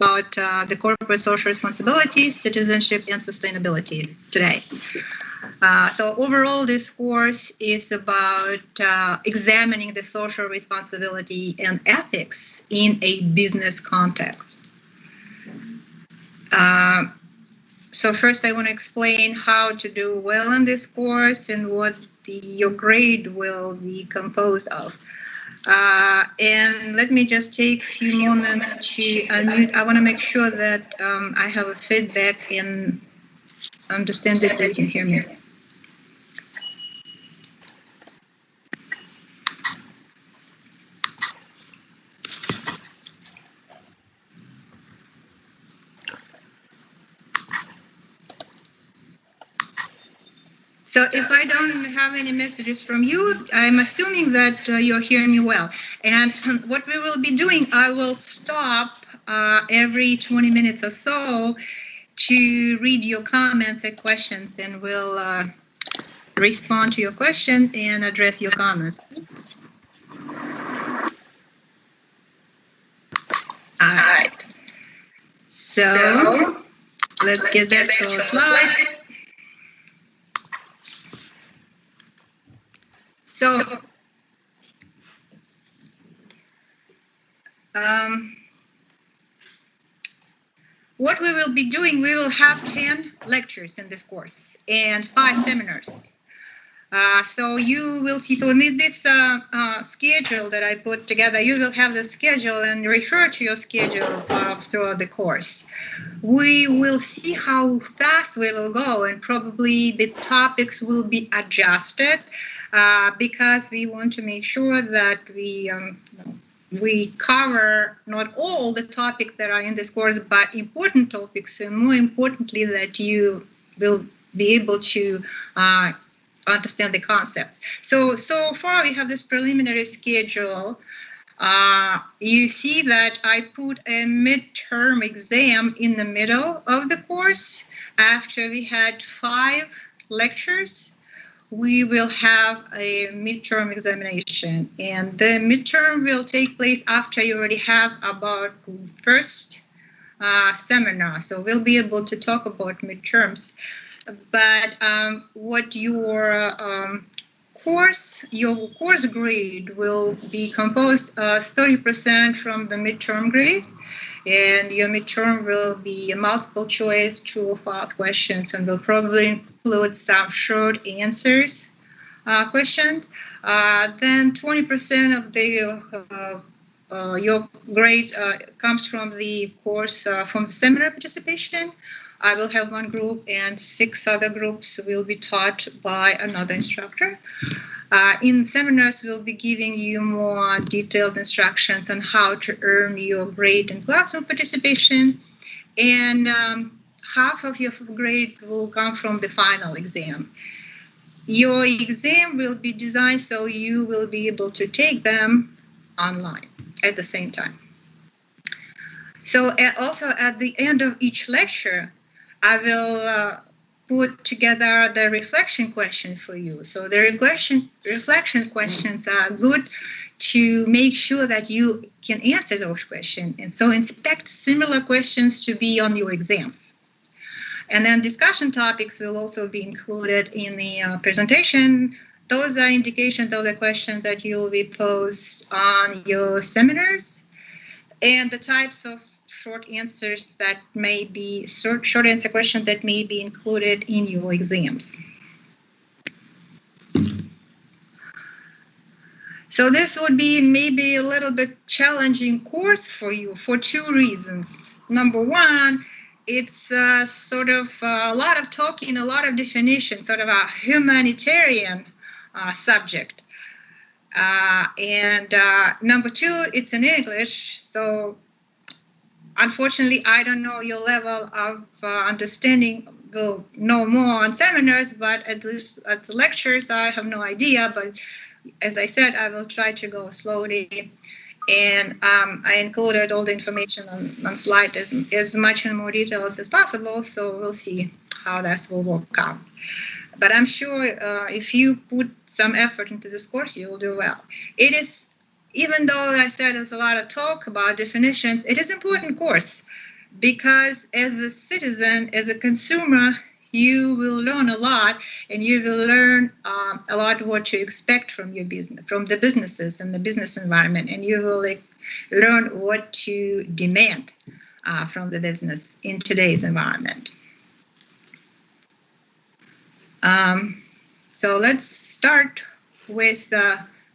about the corporate social responsibility, citizenship, and sustainability today. So overall, this course is about examining the social responsibility and ethics in a business context. So first, I want to explain how to do well in this course and what your grade will be composed of. And let me just take a few moments to unmute. I want to make sure that I have a feedback and understand that you can hear me. So if I don't have any messages from you, I'm assuming that you're hearing me well. And what we will be doing, I will stop every 20 minutes or so to read your comments and questions, and we'll respond to your questions and address your comments. All right. So let's get back to our slides. So, what we will be doing, we will have 10 lectures in this course and 5 seminars. So you will see, so in this schedule that I put together, you will have the schedule and refer to your schedule throughout the course. We will see how fast we will go, and probably the topics will be adjusted. Because we want to make sure that we cover not all the topics that are in this course, but important topics, and more importantly, that you will be able to understand the concepts. So far we have this preliminary schedule. You see that I put a midterm exam in the middle of the course. After we had 5 lectures, we will have a midterm examination, and the midterm will take place after you already have about first seminar. So we'll be able to talk about midterms. But what your course grade will be composed of 30% from the midterm grade, and your midterm will be a multiple choice true or false questions, and will probably include some short answers questions. Then 20% of the your grade comes from the course from the seminar participation. I will have 1 group, and 6 other groups will be taught by another instructor. In seminars, we'll be giving you more detailed instructions on how to earn your grade in classroom participation, and half of your grade will come from the final exam. Your exam will be designed so you will be able to take them online at the same time. So also at the end of each lecture, I will put together the reflection question for you. So the reflection questions are good to make sure that you can answer those questions. And so expect similar questions to be on your exams. And then discussion topics will also be included in the presentation. Those are indications of the questions that you will be posed on your seminars, and the types of short answers that may be short answer questions that may be included in your exams. So this would be maybe a little bit challenging course for you for 2 reasons. Number one, it's sort of a lot of talking, a lot of definition, sort of a humanitarian subject. And number 2, it's in English, so unfortunately, I don't know your level of understanding. We'll know more on seminars, but at least at the lectures, I have no idea. But as I said, I will try to go slowly. And I included all the information on slide as much in more details as possible. So we'll see how this will work out. But I'm sure if you put some effort into this course, you will do well. It is, even though I said there's a lot of talk about definitions, it is an important course. because as a citizen, as a consumer, you will learn a lot, and you will learn a lot what to expect from your business, from the businesses and the business environment, and you will learn what to demand from the business in today's environment. So let's start with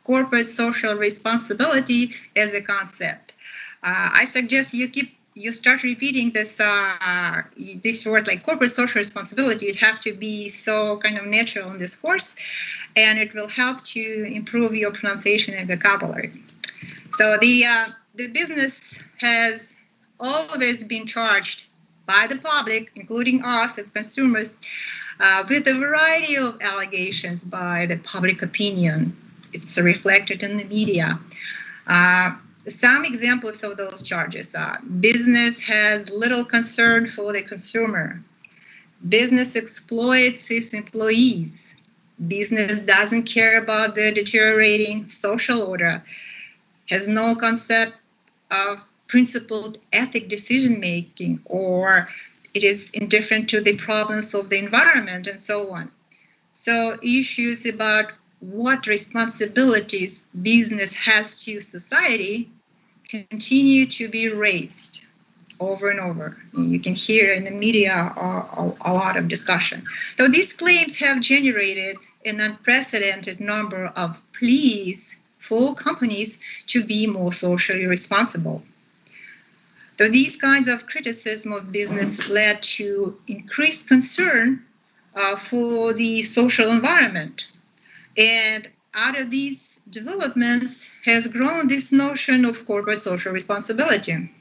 corporate social responsibility as a concept. I suggest you start repeating this word like corporate social responsibility. It have to be so kind of natural in this course, and it will help to improve your pronunciation and vocabulary. So the business has always been charged by the public, including us as consumers, with a variety of allegations by the public opinion. It's reflected in the media. Some examples of those charges are: business has little concern for the consumer. Business exploits its employees. Business doesn't care about the deteriorating social order. Has no concept of principled ethic decision-making, or it is indifferent to the problems of the environment, and so on. So issues about what responsibilities business has to society continue to be raised over and over. You can hear in the media a lot of discussion. So these claims have generated an unprecedented number of pleas for companies to be more socially responsible. So these kinds of criticism of business led to increased concern for the social environment. And out of these developments has grown this notion of corporate social responsibility.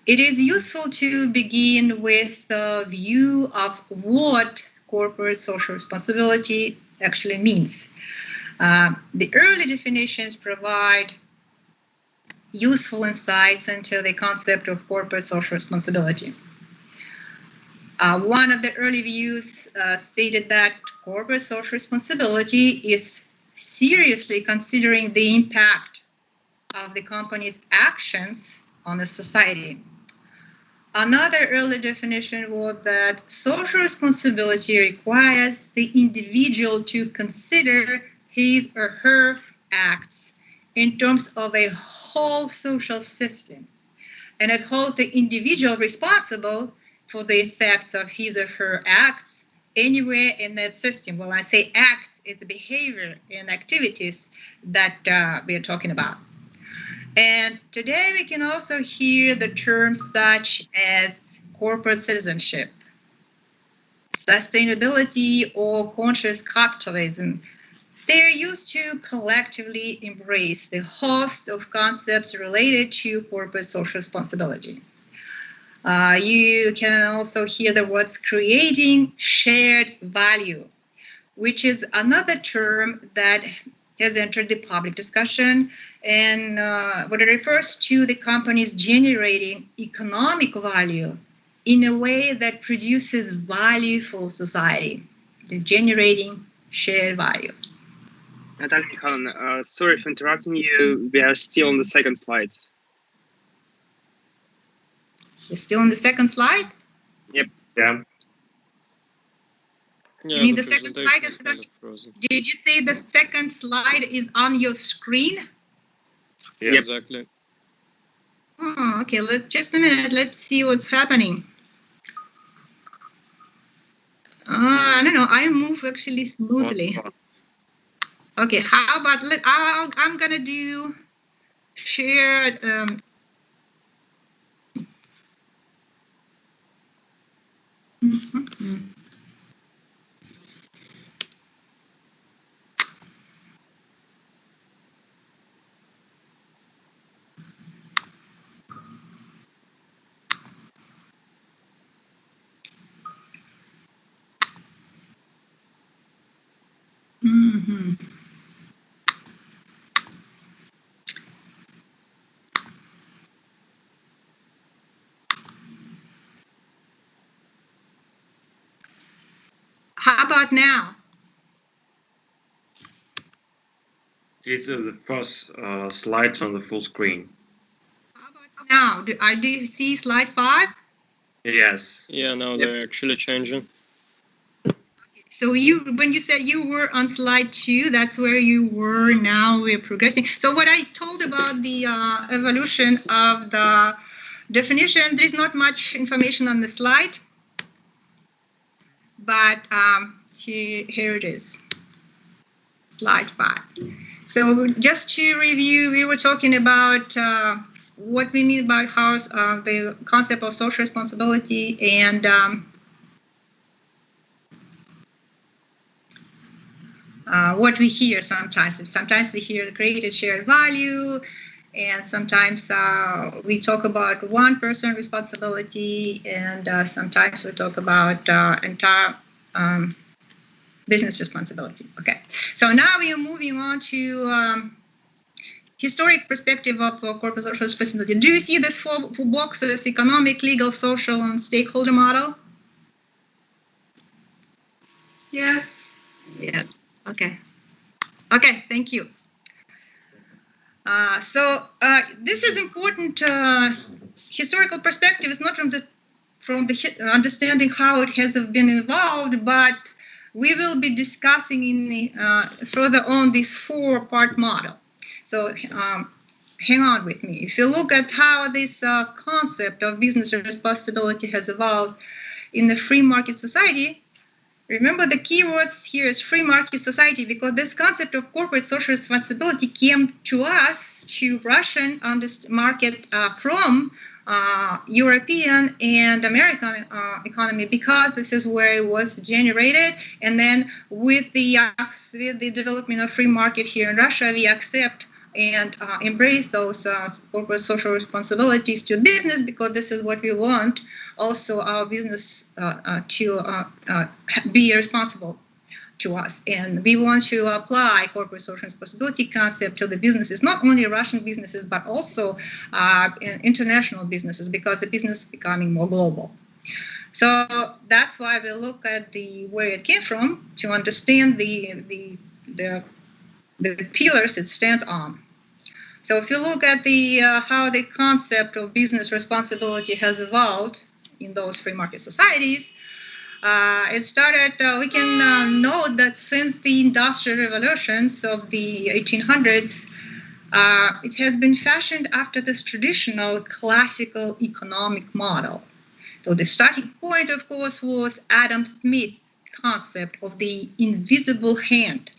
It is useful to begin with a view of what corporate social responsibility actually means. The early definitions provide useful insights into the concept of corporate social responsibility. One of the early views stated that corporate social responsibility is seriously considering the impact of the company's actions on the society. Another early definition was that social responsibility requires the individual to consider his or her acts in terms of a whole social system, and it holds the individual responsible for the effects of his or her acts anywhere in that system. When I say acts, it's the behavior and activities that we are talking about. And today we can also hear the terms such as corporate citizenship, sustainability, or conscious capitalism. They're used to collectively embrace the host of concepts related to corporate social responsibility. You can also hear the words creating shared value, which is another term that has entered the public discussion, and what it refers to the companies generating economic value in a way that produces value for society. They're generating shared value. Natalia Mikhailовna, sorry for interrupting you. We are still on the second slide. You're still on the second slide? Yep. Yeah. You mean the second slide is on, did you say the second slide is on your screen? Yeah, Yep. Exactly. Oh, okay, just a minute. Let's see what's happening. I don't know. I move actually smoothly. Okay, how about I'm gonna do share. How about now? It's the first slide on the full screen. now? Do you see slide 5? Yes. Yeah, now they're actually changing. So when you said you were on slide 2, that's where you were. Now we're progressing. So what I told about the evolution of the definition, there's not much information on the slide, but here it is, slide 5. So just to review, we were talking about what we mean about how the concept of social responsibility and what we hear sometimes. Sometimes we hear created shared value, and sometimes we talk about one person responsibility, and sometimes we talk about entire business responsibility. Okay, so now we are moving on to historic perspective of corporate social responsibility. Do you see this four boxes: economic, legal, social, and stakeholder model? Yes. Yes. Okay. Okay, thank you. So this is important historical perspective. It's not from the understanding how it has been evolved, but we will be discussing in the, further on this 4-part model. So hang on with me. If you look at how this concept of business responsibility has evolved in the free market society, remember the keywords here is free market society, because this concept of corporate social responsibility came to us, to Russian market from European and American economy, because this is where it was generated. And then with the development of free market here in Russia, we accept and embrace those corporate social responsibilities to business, because this is what we want also our business to be responsible to us. And we want to apply corporate social responsibility concept to the businesses, not only Russian businesses, but also international businesses, because the business is becoming more global. So that's why we look at where it came from to understand the pillars it stands on. So if you look at how the concept of business responsibility has evolved in those free market societies, it started, we can note that since the industrial revolutions of the 1800s, it has been fashioned after this traditional classical economic model. So the starting point, of course, was Adam Smith's concept of the invisible hand.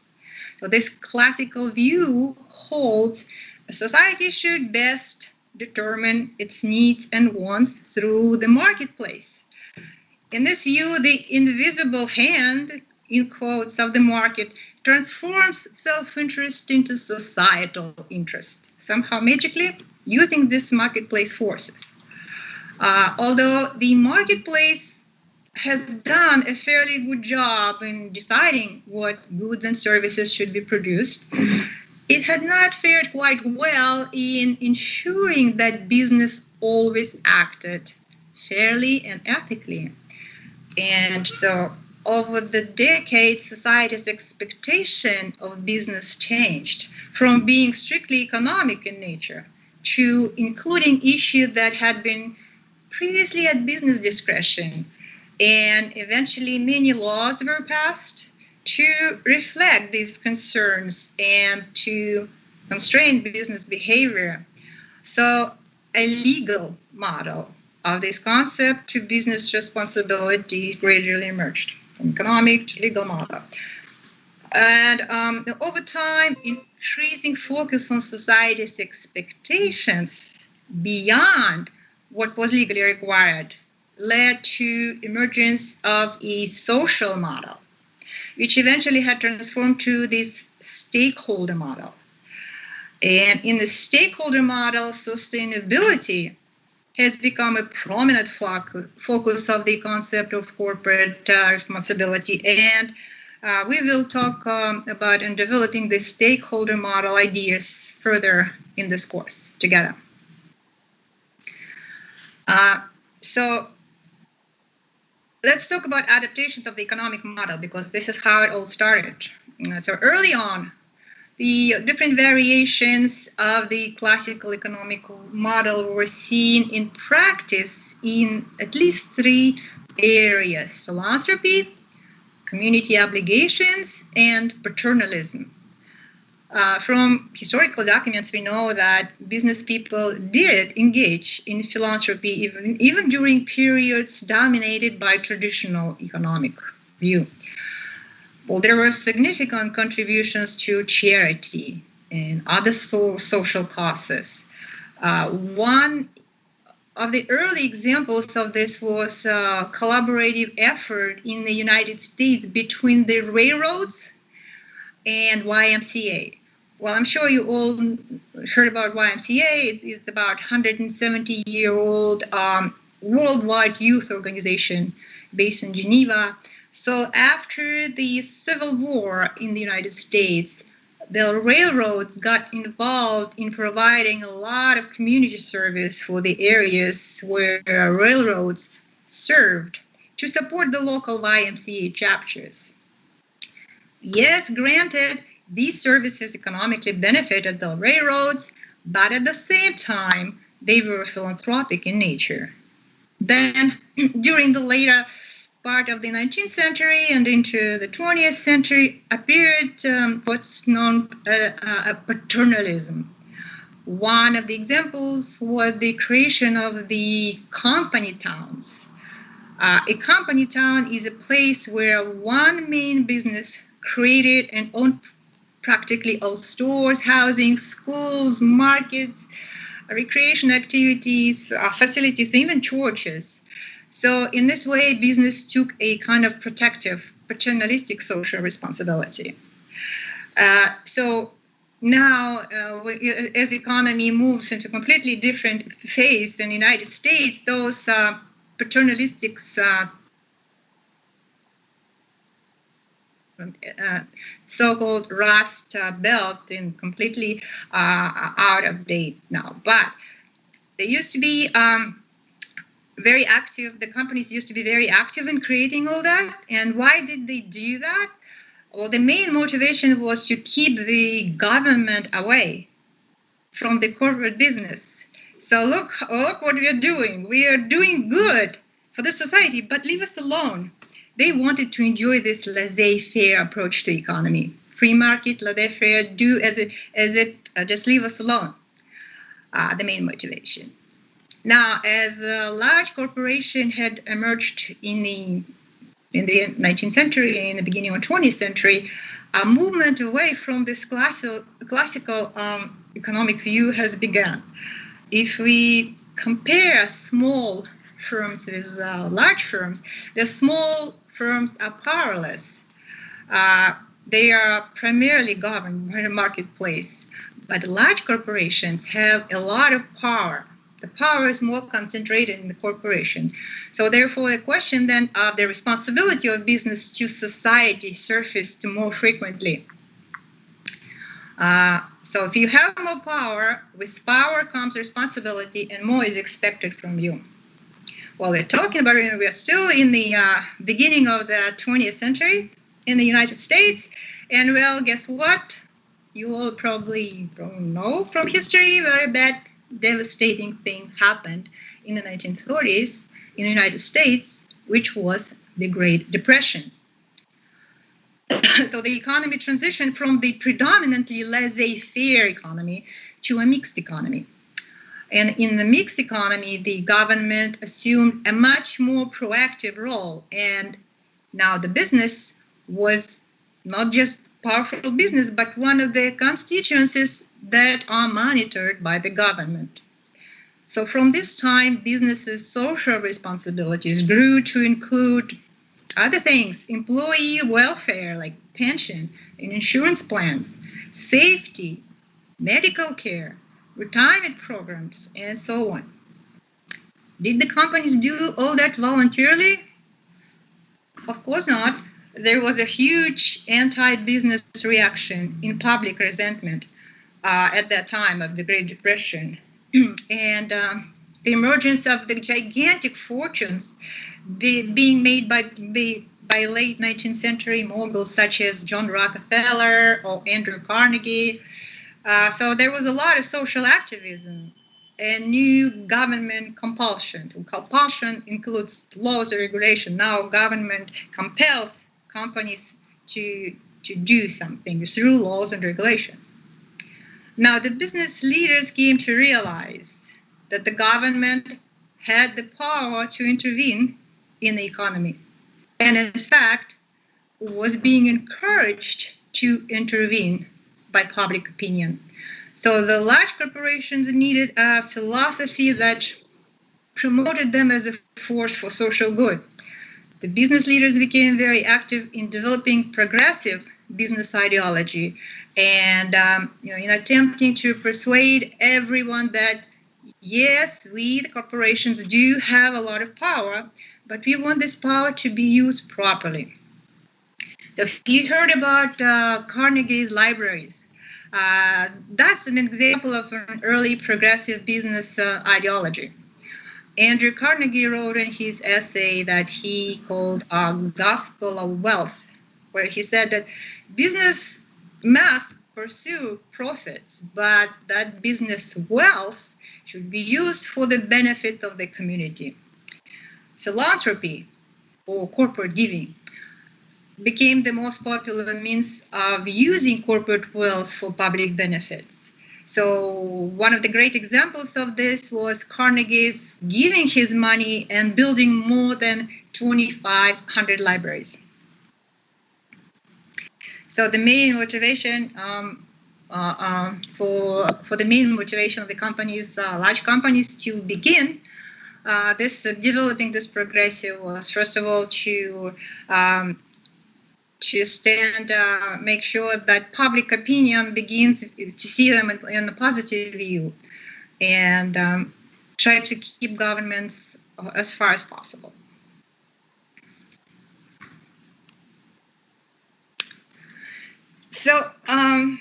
So this classical view holds a society should best determine its needs and wants through the marketplace. In this view, the invisible hand, in quotes, of the market transforms self-interest into societal interest, somehow magically using these marketplace forces. Although the marketplace has done a fairly good job in deciding what goods and services should be produced, it had not fared quite well in ensuring that business always acted fairly and ethically. And so over the decades, society's expectation of business changed from being strictly economic in nature to including issues that had been previously at business discretion. And eventually many laws were passed to reflect these concerns and to constrain business behavior. So a legal model of this concept to business responsibility gradually emerged, from economic to legal model. And over time, increasing focus on society's expectations beyond what was legally required led to emergence of a social model, which eventually had transformed to this stakeholder model. And in the stakeholder model, sustainability has become a prominent focus of the concept of corporate responsibility. And we will talk about and developing the stakeholder model ideas further in this course together. So let's talk about adaptations of the economic model, because this is how it all started. So early on, the different variations of the classical economic model were seen in practice in at least 3 areas: philanthropy, community obligations, and paternalism. From historical documents, we know that business people did engage in philanthropy even during periods dominated by traditional economic view. Well, there were significant contributions to charity and other social causes. One of the early examples of this was a collaborative effort in the United States between the railroads and YMCA. Well, I'm sure you all heard about YMCA. It's about 170-year-old worldwide youth organization based in Geneva. So after the Civil War in the United States, the railroads got involved in providing a lot of community service for the areas where railroads served to support the local YMCA chapters. Yes, granted, these services economically benefited the railroads, but at the same time, they were philanthropic in nature. Then, during the later part of the 19th century and into the 20th century, appeared what's known as paternalism. One of the examples was the creation of the company towns. A company town is a place where one main business created and owned practically all stores, housing, schools, markets, recreation activities, facilities, even churches. So in this way, business took a kind of protective, paternalistic social responsibility. So now, as the economy moves into a completely different phase in the United States, those paternalistic so-called Rust Belt and completely out of date now. But they used to be very active. The companies used to be very active in creating all that. And why did they do that? Well, the main motivation was to keep the government away from the corporate business. So look what we are doing. We are doing good for the society, but leave us alone. They wanted to enjoy this laissez-faire approach to the economy. Free market, laissez-faire, do as it, just leave us alone. The main motivation. Now, as a large corporation had emerged in the 19th century and in the beginning of the 20th century, a movement away from this classical economic view has begun. If we compare small firms with large firms, the small firms are powerless. They are primarily governed by the marketplace, but large corporations have a lot of power. The power is more concentrated in the corporation. So therefore, the question then of the responsibility of business to society surfaced more frequently. So if you have more power, with power comes responsibility, and more is expected from you. Well, we're talking about it, we're still in the beginning of the 20th century in the United States. And well, guess what? You all probably don't know from history, very bad, devastating thing happened in the 1930s in the United States, which was the Great Depression. So the economy transitioned from the predominantly laissez-faire economy to a mixed economy. And in the mixed economy, the government assumed a much more proactive role. And now the business was not just powerful business, but one of the constituencies that are monitored by the government. So from this time, businesses' social responsibilities grew to include other things: employee welfare, like pension and insurance plans, safety, medical care, retirement programs, and so on. Did the companies do all that voluntarily? Of course not. There was a huge anti-business reaction in public resentment at that time of the Great Depression. And the emergence of the gigantic fortunes being made by by late 19th century moguls such as John Rockefeller or Andrew Carnegie. So there was a lot of social activism and new government compulsion. Compulsion includes laws or regulation. Now government compels companies to do something through laws and regulations. Now the business leaders came to realize that the government had the power to intervene in the economy, and in fact was being encouraged to intervene by public opinion. So the large corporations needed a philosophy that promoted them as a force for social good. The business leaders became very active in developing progressive business ideology and in attempting to persuade everyone that, yes, we, the corporations, do have a lot of power, but we want this power to be used properly. If you heard about Carnegie's libraries, that's an example of an early progressive business ideology. Andrew Carnegie wrote in his essay that he called Gospel of Wealth, where he said that business must pursue profits, but that business wealth should be used for the benefit of the community. Philanthropy, or corporate giving, became the most popular means of using corporate wealth for public benefits. So one of the great examples of this was Carnegie's giving his money and building more than 2,500 libraries. So the main motivation for the main motivation of the companies, large companies, to begin developing this progressive was, first of all, to make sure that public opinion begins to see them in a positive view, and try to keep governments as far as possible. So from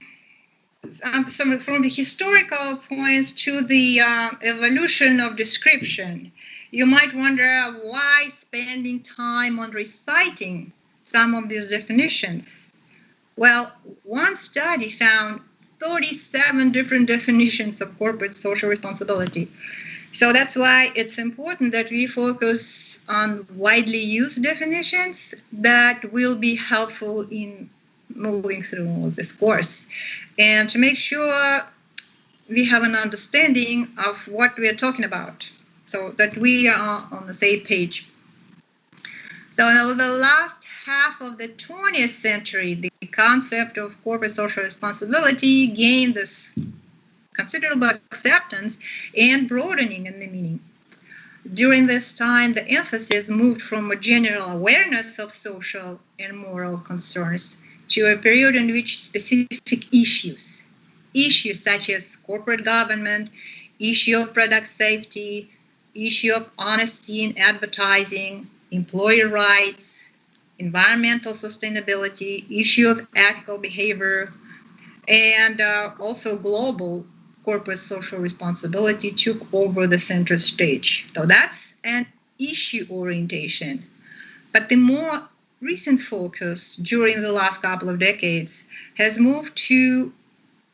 the historical points to the evolution of description, you might wonder why spending time on reciting some of these definitions. Well, one study found 37 different definitions of corporate social responsibility. So that's why it's important that we focus on widely used definitions that will be helpful in moving through this course, and to make sure we have an understanding of what we are talking about, so that we are on the same page. So in the last half of the 20th century, the concept of corporate social responsibility gained this considerable acceptance and broadening in the meaning. During this time, the emphasis moved from a general awareness of social and moral concerns to a period in which specific issues such as corporate government, issue of product safety, issue of honesty in advertising, employer rights, environmental sustainability, issue of ethical behavior, and also global corporate social responsibility took over the center stage. So that's an issue orientation. But the more recent focus during the last couple of decades has moved to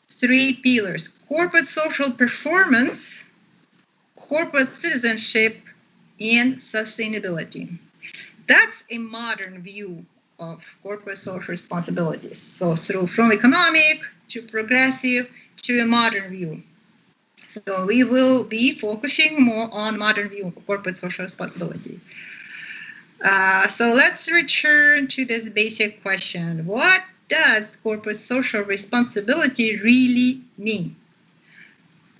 three pillars: corporate social performance, corporate citizenship, and sustainability. That's a modern view of corporate social responsibilities. So from economic to progressive to a modern view. So we will be focusing more on modern view of corporate social responsibility. So let's return to this basic question. What does corporate social responsibility really mean?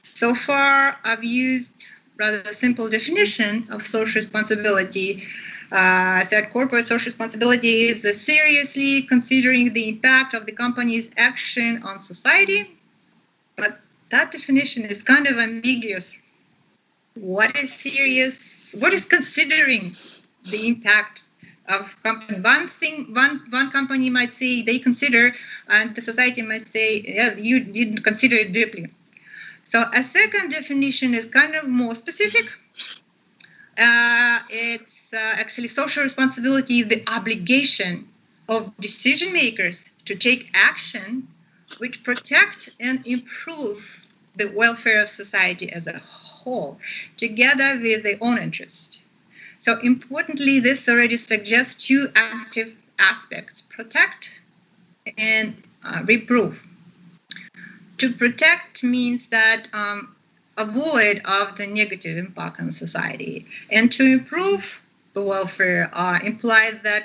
So far, I've used rather a simple definition of social responsibility. That corporate social responsibility is seriously considering the impact of the company's action on society. But that definition is kind of ambiguous. What is serious? What is considering the impact of company? One company might say they consider, and the society might say, yeah, you didn't consider it deeply. So a second definition is kind of more specific. It's actually social responsibility is the obligation of decision makers to take action which protect and improve the welfare of society as a whole, together with their own interest. So importantly, this already suggests two active aspects: protect and reprove. To protect means that avoid of the negative impact on society, and to improve the welfare implies that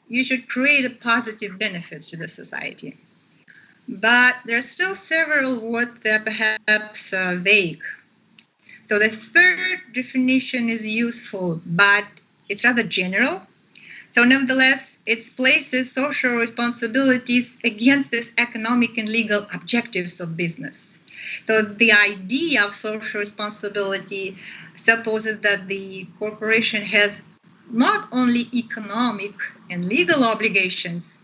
you should create a positive benefits to the society. But there are still several words that perhaps vague. So the third definition is useful, but it's rather general. So nevertheless, it places social responsibilities against these economic and legal objectives of business. So the idea of social responsibility supposes that the corporation has not only economic and legal obligations,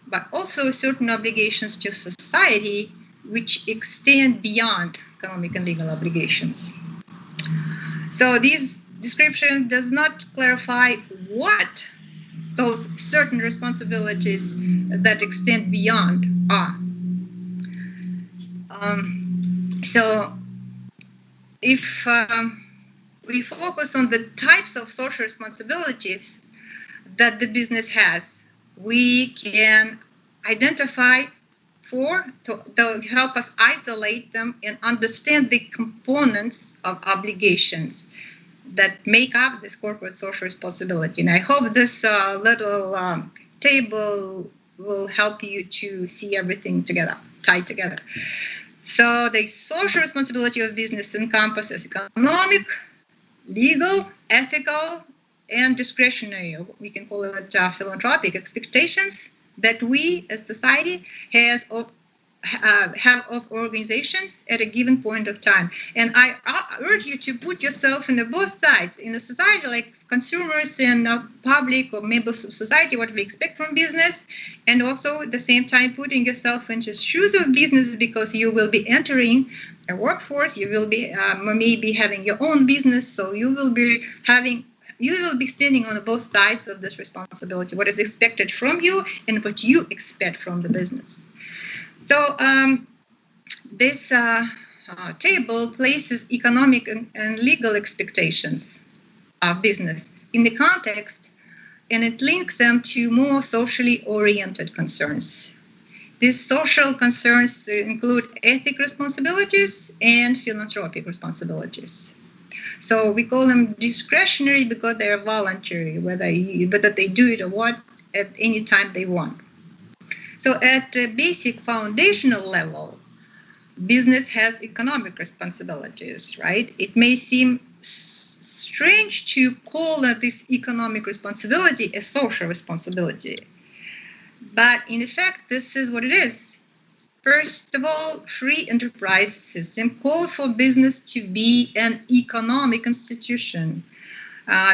but also certain obligations to society which extend beyond economic and legal obligations. So this description does not clarify what those certain responsibilities that extend beyond are. So if we focus on the types of social responsibilities that the business has, we can identify to help us isolate them and understand the components of obligations that make up this corporate social responsibility. And I hope this little table will help you to see everything together, tied together. So the social responsibility of business encompasses economic, legal, ethical, and discretionary, we can call it philanthropic expectations that we as society have of organizations at a given point of time. And I urge you to put yourself in both sides. In a society like consumers and public or members of society, what we expect from business, and also at the same time putting yourself into the shoes of business, because you will be entering a workforce, you will be maybe having your own business, so you will be standing on both sides of this responsibility, what is expected from you and what you expect from the business. So this table places economic and legal expectations of business in the context, and it links them to more socially oriented concerns. These social concerns include ethic responsibilities and philanthropic responsibilities. So we call them discretionary because they are voluntary, whether they do it or what at any time they want. So at a basic foundational level, business has economic responsibilities, right? It may seem strange to call this economic responsibility a social responsibility. But in effect, this is what it is. First of all, free enterprise system calls for business to be an economic institution,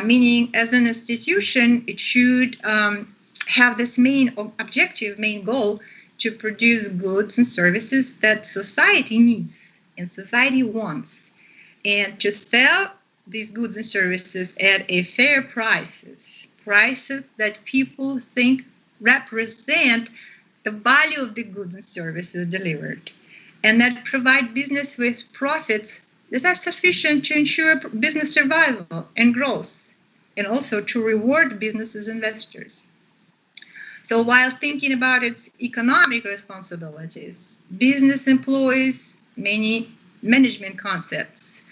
meaning as an institution, it should have this main objective, main goal, to produce goods and services that society needs and society wants, and to sell these goods and services at a fair prices that people think represent the value of the goods and services delivered, and that provide business with profits that are sufficient to ensure business survival and growth, and also to reward businesses' investors. So while thinking about its economic responsibilities, business employs many management concepts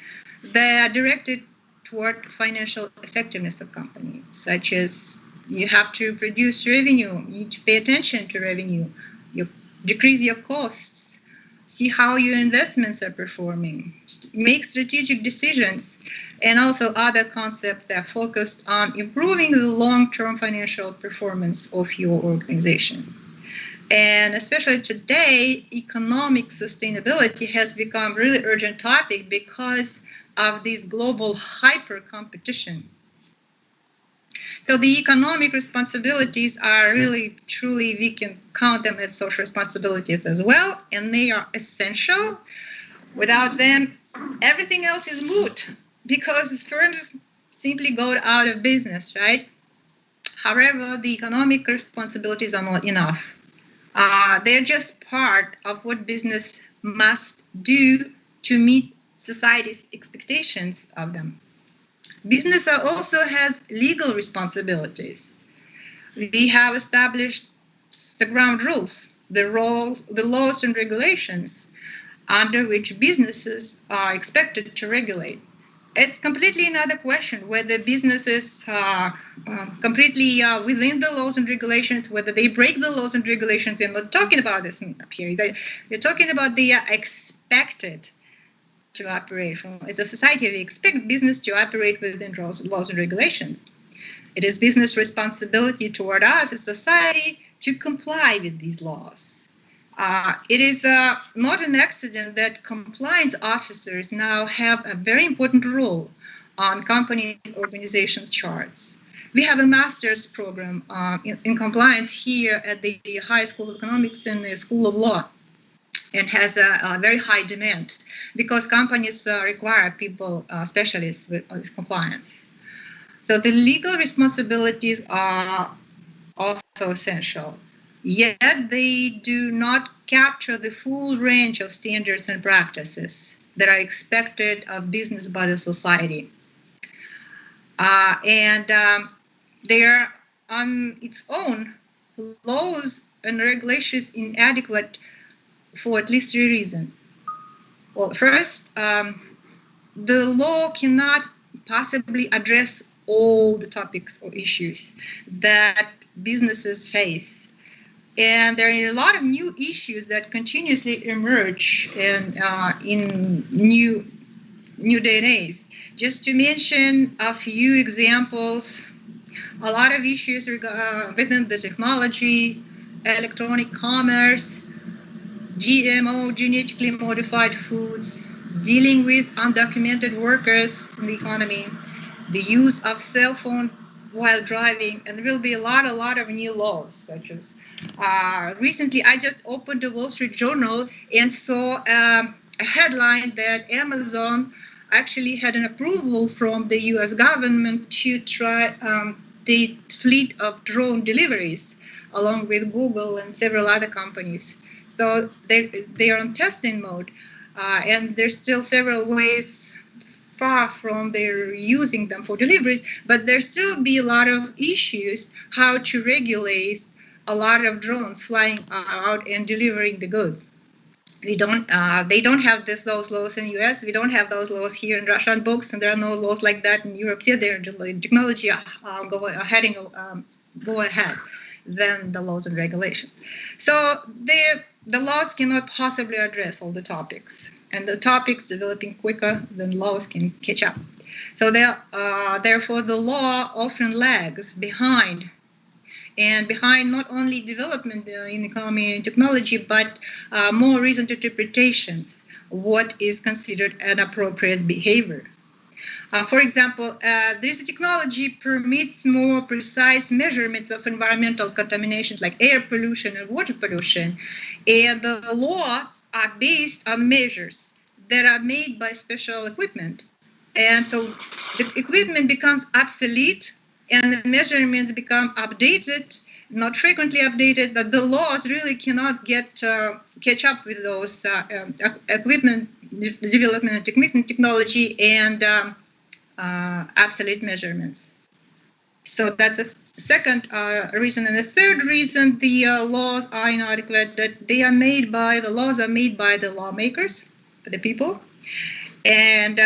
that are directed toward financial effectiveness of companies, such as you have to produce revenue, you need to pay attention to revenue, you decrease your costs, see how your investments are performing, make strategic decisions, and also other concepts that are focused on improving the long-term financial performance of your organization. And especially today, economic sustainability has become a really urgent topic because of this global hyper-competition. So the economic responsibilities are really, truly, we can count them as social responsibilities as well, and they are essential. Without them, everything else is moot, because firms simply go out of business, right? However, the economic responsibilities are not enough. They're just part of what business must do to meet society's expectations of them. Business also has legal responsibilities. We have established the ground rules, the laws and regulations under which businesses are expected to regulate. It's completely another question whether businesses are completely within the laws and regulations, whether they break the laws and regulations. We're not talking about this up here. We're talking about the expected to operate from. As a society, we expect business to operate within laws and regulations. It is business responsibility toward us as society to comply with these laws. It is not an accident that compliance officers now have a very important role on company organizations charts. We have a master's program in compliance here at the High School of Economics and the School of Law, and has a very high demand because companies require people, specialists with compliance. So the legal responsibilities are also essential. Yet they do not capture the full range of standards and practices that are expected of business by the society. They are on its own, laws and regulations inadequate for at least 3 reasons. Well, first, the law cannot possibly address all the topics or issues that businesses face. And there are a lot of new issues that continuously emerge in new day and age. Just to mention a few examples, a lot of issues within the technology, electronic commerce, GMO, genetically modified foods, dealing with undocumented workers in the economy, the use of cell phone while driving, and there will be a lot of new laws, such as recently I just opened the Wall Street Journal and saw a headline that Amazon actually had an approval from the US government to try the fleet of drone deliveries, along with Google and several other companies. So they are on testing mode, and there's still several ways far from their using them for deliveries, but there still be a lot of issues how to regulate a lot of drones flying out and delivering the goods. They don't have those laws in the US. We don't have those laws here in Russian books, and there are no laws like that in Europe yet. Their technology go ahead than the laws and regulations. So the laws cannot possibly address all the topics, and the topics developing quicker than laws can catch up. So therefore, the law often lags behind, and behind not only development in economy and technology, but more recent interpretations of what is considered an appropriate behavior. For example, this technology permits more precise measurements of environmental contaminations like air pollution and water pollution, and the laws are based on measures that are made by special equipment. And so the equipment becomes obsolete and the measurements become updated, not frequently updated, that the laws really cannot catch up with those equipment development and technology and obsolete measurements. So that's the second reason. And the third reason the laws are inadequate, that the laws are made by the lawmakers, the people, and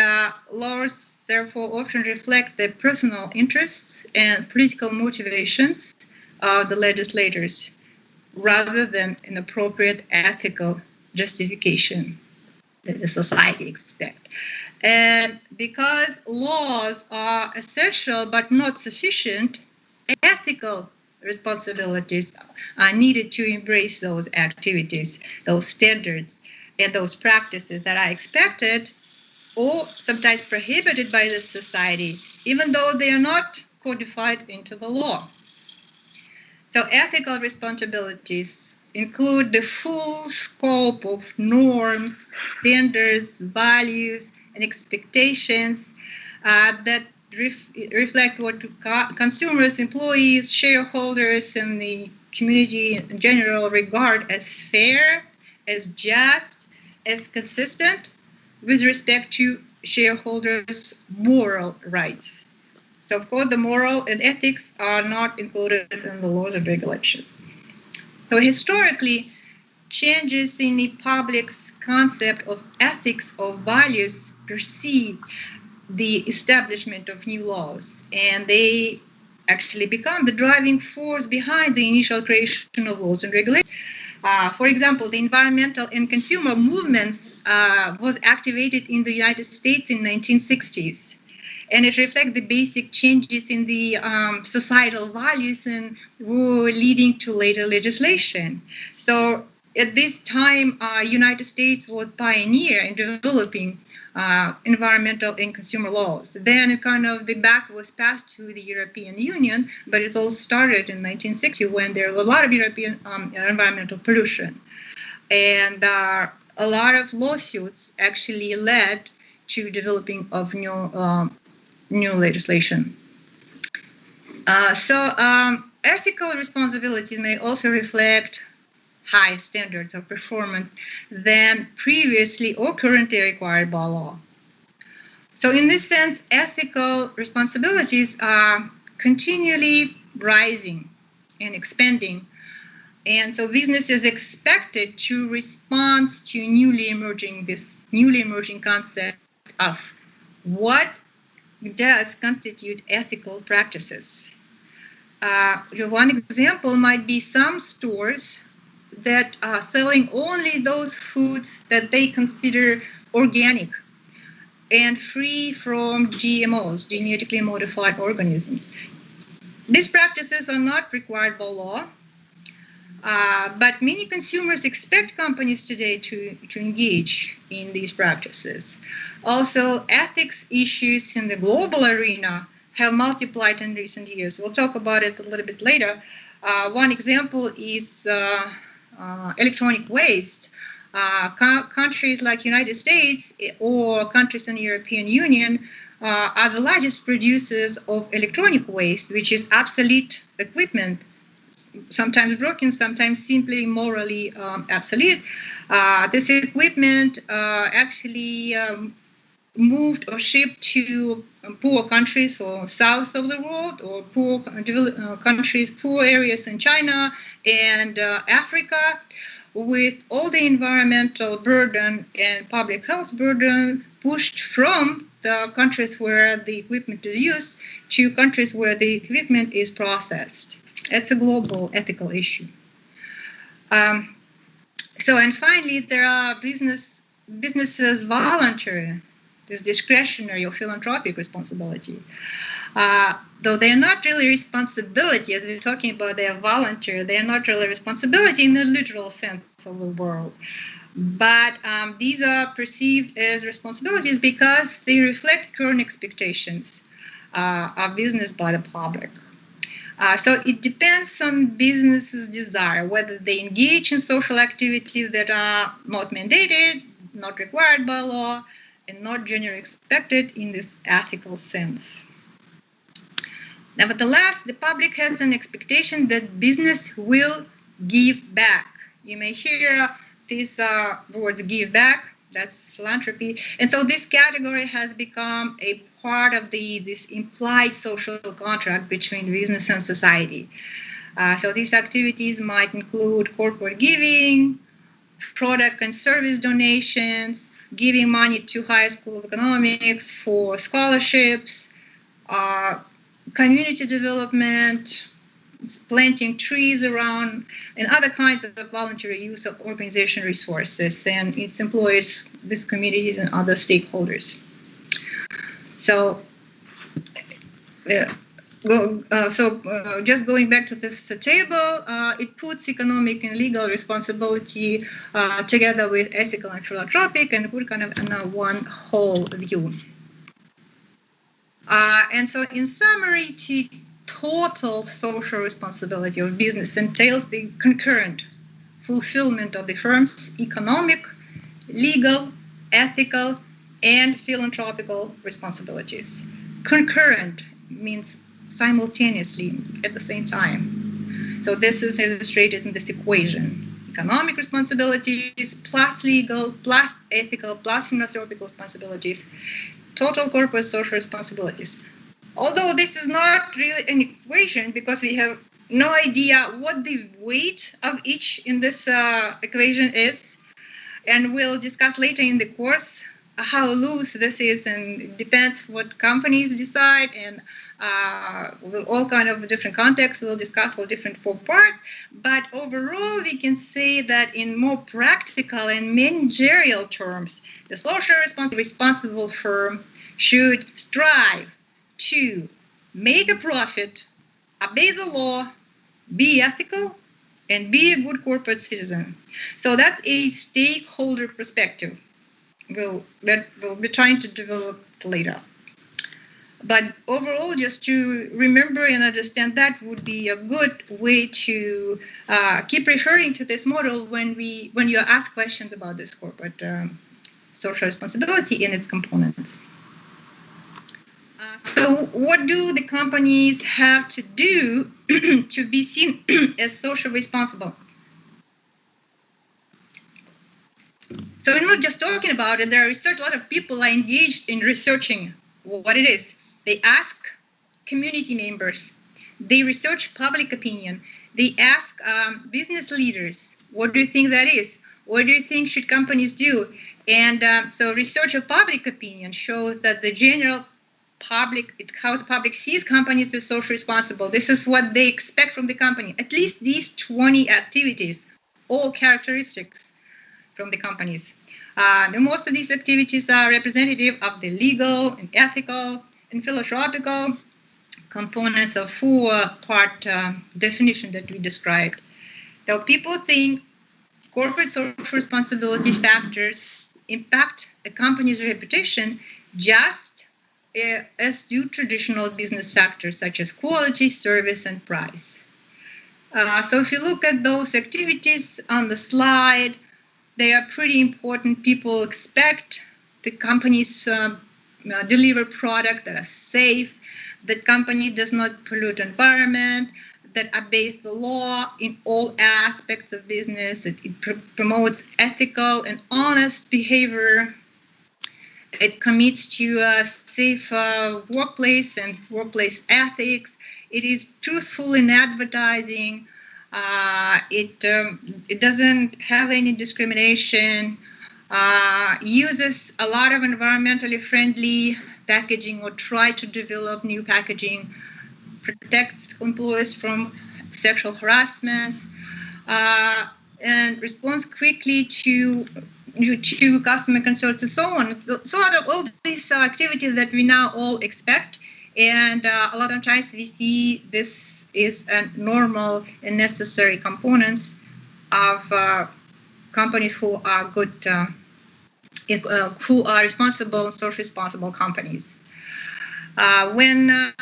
laws therefore often reflect the personal interests and political motivations of the legislators rather than an appropriate ethical justification that the society expects. And because laws are essential but not sufficient, ethical responsibilities are needed to embrace those activities, those standards, and those practices that are expected or sometimes prohibited by the society, even though they are not codified into the law. So ethical responsibilities include the full scope of norms, standards, values, and expectations that reflect what consumers, employees, shareholders, and the community in general regard as fair, as just, as consistent with respect to shareholders' moral rights. So, of course, the moral and ethics are not included in the laws and regulations. So, historically, changes in the public's concept of ethics or values precede the establishment of new laws, and they actually become the driving force behind the initial creation of laws and regulations. For example, the environmental and consumer movements was activated in the United States in 1960s, and it reflects the basic changes in the societal values and were leading to later legislation. So at this time, United States was pioneer in developing environmental and consumer laws. Then the back was passed to the European Union, but it all started in 1960 when there was a lot of European environmental pollution. And a lot of lawsuits actually led to developing of new legislation. Ethical responsibilities may also reflect high standards of performance than previously or currently required by law. So in this sense, ethical responsibilities are continually rising and expanding. And so business is expected to respond to newly emerging concept of what does constitute ethical practices. One example might be some stores that are selling only those foods that they consider organic and free from GMOs, genetically modified organisms. These practices are not required by law, but many consumers expect companies today to engage in these practices. Also, ethics issues in the global arena have multiplied in recent years. We'll talk about it a little bit later. One example is electronic waste. Countries like United States or countries in the European Union are the largest producers of electronic waste, which is obsolete equipment, sometimes broken, sometimes simply morally obsolete. This equipment actually moved or shipped to poor countries or south of the world, or poor countries, poor areas in China and Africa, with all the environmental burden and public health burden pushed from the countries where the equipment is used to countries where the equipment is processed. It's a global ethical issue. And finally, there are businesses' voluntary, this discretionary or philanthropic responsibility. Though they're not really responsibility, as we're talking about, they're voluntary, they're not really responsibility in the literal sense of the word. But these are perceived as responsibilities because they reflect current expectations of business by the public. So it depends on businesses' desire, whether they engage in social activities that are not mandated, not required by law, and not generally expected in this ethical sense. Nevertheless, the public has an expectation that business will give back. You may hear these words, give back, that's philanthropy. And so this category has become a part of this implied social contract between business and society. So these activities might include corporate giving, product and service donations, giving money to High School of Economics for scholarships, community development, planting trees around, and other kinds of voluntary use of organization resources and its employees with communities and other stakeholders. So, just going back to this table, it puts economic and legal responsibility together with ethical and philanthropic, and we're kind of in one whole view. And so, in summary, total social responsibility of business entails the concurrent fulfillment of the firm's economic, legal, ethical, and philanthropical responsibilities. concurrent means simultaneously at the same time. So this is illustrated in this equation. Economic responsibilities plus legal plus ethical plus philanthropic responsibilities, total corporate social responsibilities. Although this is not really an equation because we have no idea what the weight of each in this equation is, and we'll discuss later in the course how loose this is, and it depends what companies decide, and all kind of different contexts. We'll discuss all different 4 parts, but overall we can say that in more practical and managerial terms, the social responsible firm should strive to make a profit, obey the law, be ethical, and be a good corporate citizen. So that's a stakeholder perspective. We'll be trying to develop later. But overall, just to remember and understand that would be a good way to keep referring to this model when you ask questions about this corporate social responsibility and its components. So what do the companies have to do to be seen as socially responsible? So we're not just talking about it. There are a lot of people are engaged in researching what it is. They ask community members. They research public opinion. They ask business leaders, what do you think that is? What do you think should companies do? And so research of public opinion shows that the general public, it's how the public sees companies as socially responsible. This is what they expect from the company. At least these 20 activities, all characteristics from the companies. Most of these activities are representative of the legal and ethical and philosophical components of 4-part definition that we described. So people think corporate social responsibility factors impact a company's reputation just as do traditional business factors such as quality, service, and price. So if you look at those activities on the slide, they are pretty important. People expect the companies deliver products that are safe, that company does not pollute environment, that obeys the law in all aspects of business. It promotes ethical and honest behavior. It commits to a safe workplace and workplace ethics. It is truthful in advertising. It doesn't have any discrimination. Uses a lot of environmentally friendly packaging or try to develop new packaging. Protects employees from sexual harassment, and responds quickly to customer concerns and so on. So out of all these activities that we now all expect, and a lot of times we see this is a normal and necessary components of companies who are good, who are responsible, social responsible companies. When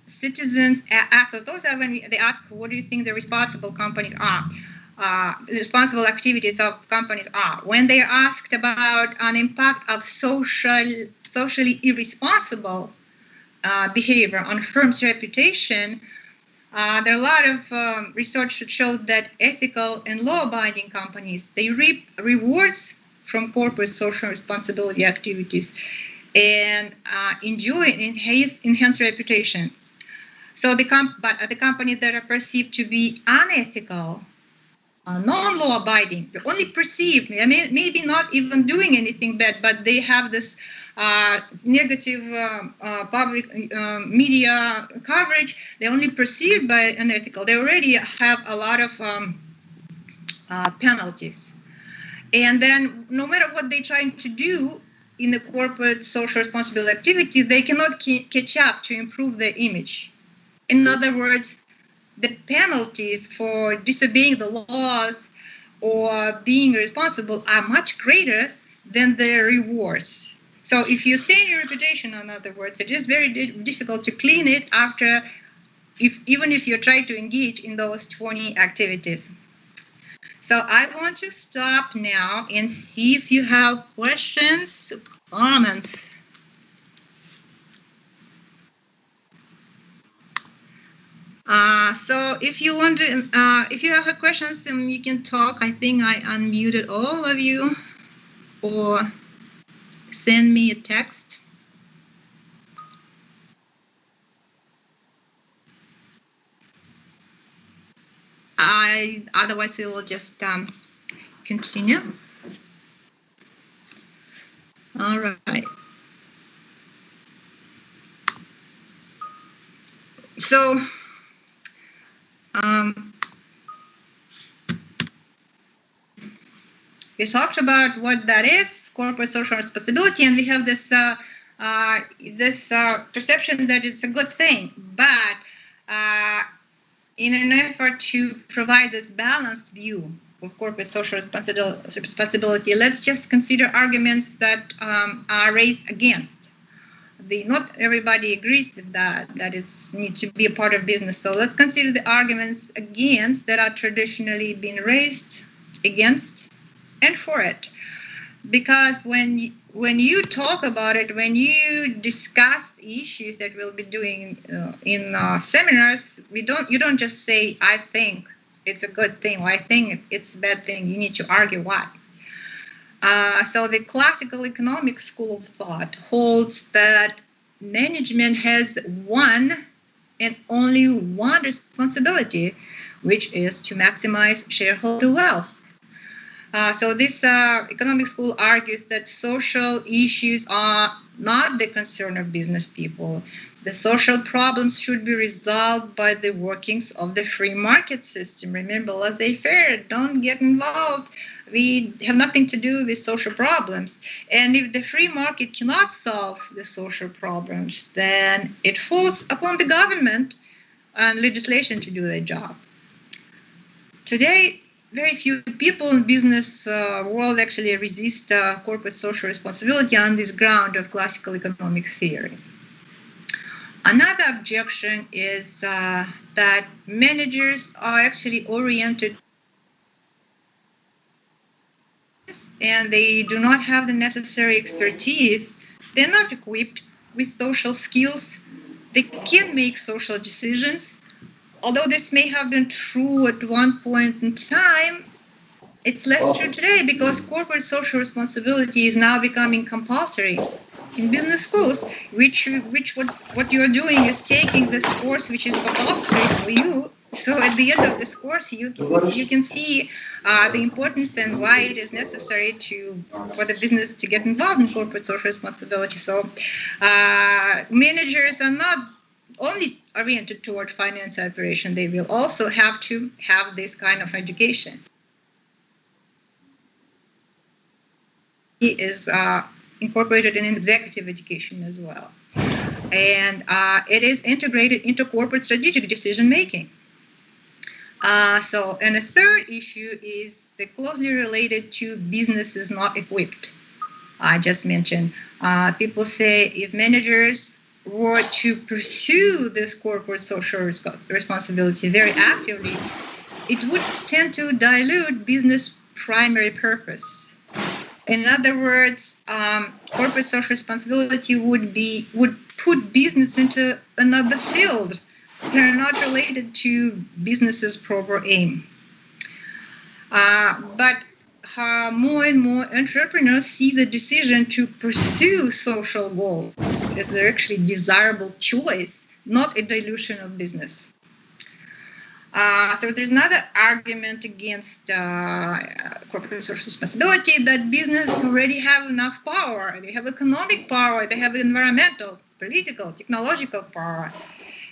citizens ask, so those are when they ask, what do you think the responsible companies are? The responsible activities of companies are. When they are asked about an impact of socially irresponsible behavior on firms' reputation, there are a lot of research that shows that ethical and law-abiding companies, they reap rewards from corporate social responsibility activities and enjoy enhanced reputation. So but the companies that are perceived to be unethical, non-law-abiding, only perceived, maybe not even doing anything bad, but they have this negative public media coverage. They're only perceived by unethical. They already have a lot of penalties. And then no matter what they're trying to do in the corporate social responsibility activity, they cannot catch up to improve their image. In other words, the penalties for disobeying the laws or being irresponsible are much greater than the rewards. So if you stain your reputation, in other words, it is very difficult to clean it after, even if you try to engage in those 20 activities. So I want to stop now and see if you have questions, comments. So if you want to, if you have a questions, you can talk. I think I unmuted all of you, or send me a text. Otherwise, we will just continue. All right. So, we talked about what that is, corporate social responsibility, and we have this perception that it's a good thing. But in an effort to provide this balanced view of corporate social responsibility, let's just consider arguments that are raised against. Not everybody agrees with that it needs to be a part of business. So let's consider the arguments against that are traditionally being raised against and for it. Because when you talk about it, when you discuss issues that we'll be doing in seminars, you don't just say, I think it's a good thing, or I think it's a bad thing. You need to argue why. So the classical economic school of thought holds that management has one and only one responsibility, which is to maximize shareholder wealth. So this economic school argues that social issues are not the concern of business people. The social problems should be resolved by the workings of the free market system. Remember, laissez-faire, don't get involved. We have nothing to do with social problems. And if the free market cannot solve the social problems, then it falls upon the government and legislation to do their job. Today, very few people in business world actually resist corporate social responsibility on this ground of classical economic theory. Another objection is that managers are actually oriented and they do not have the necessary expertise. They're not equipped with social skills. They can't make social decisions. Although this may have been true at one point in time, it's less true today because corporate social responsibility is now becoming compulsory in business schools, what you're doing is taking this course which is compulsory for you. So at the end of this course, you can see the importance and why it is necessary for the business to get involved in corporate social responsibility. So managers are not only oriented toward finance operation, they will also have to have this kind of education. It is incorporated in executive education as well. And it is integrated into corporate strategic decision making. And a third issue is closely related to businesses not equipped. I just mentioned, people say if managers were to pursue this corporate social responsibility very actively, it would tend to dilute business primary purpose. In other words, corporate social responsibility would put business into another field. They're not related to business's proper aim. But more and more entrepreneurs see the decision to pursue social goals as an actually desirable choice, not a dilution of business. So there's another argument against corporate social responsibility that business already have enough power. They have economic power, they have environmental, political, technological power.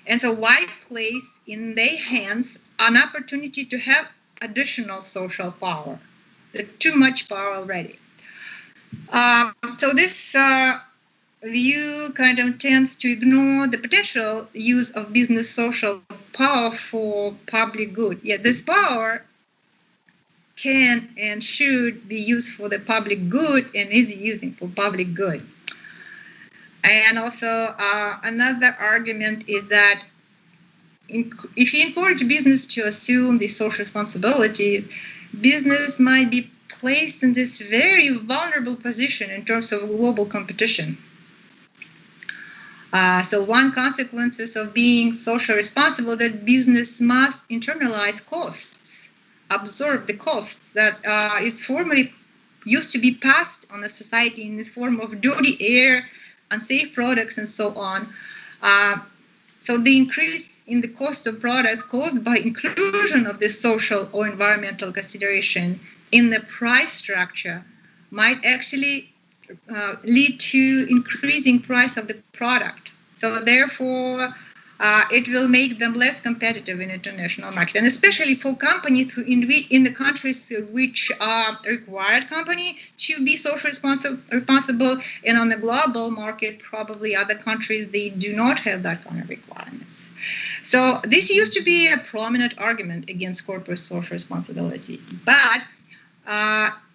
And so why place in their hands an opportunity to have additional social power? Too much power already. So this view kind of tends to ignore the potential use of business social power for public good. Yet this power can and should be used for the public good and is using for public good. And also another argument is that if you encourage business to assume these social responsibilities, business might be placed in this very vulnerable position in terms of global competition. So one consequence of being socially responsible that business must internalize costs, absorb the costs that is formerly used to be passed on the society in this form of dirty air, unsafe products, and so on. So the increase in the cost of products caused by inclusion of this social or environmental consideration in the price structure might actually lead to increasing price of the product. So therefore, it will make them less competitive in international market, and especially for companies who in the countries which are required company to be social responsible, and on the global market, probably other countries, they do not have that kind of requirements. So this used to be a prominent argument against corporate social responsibility, but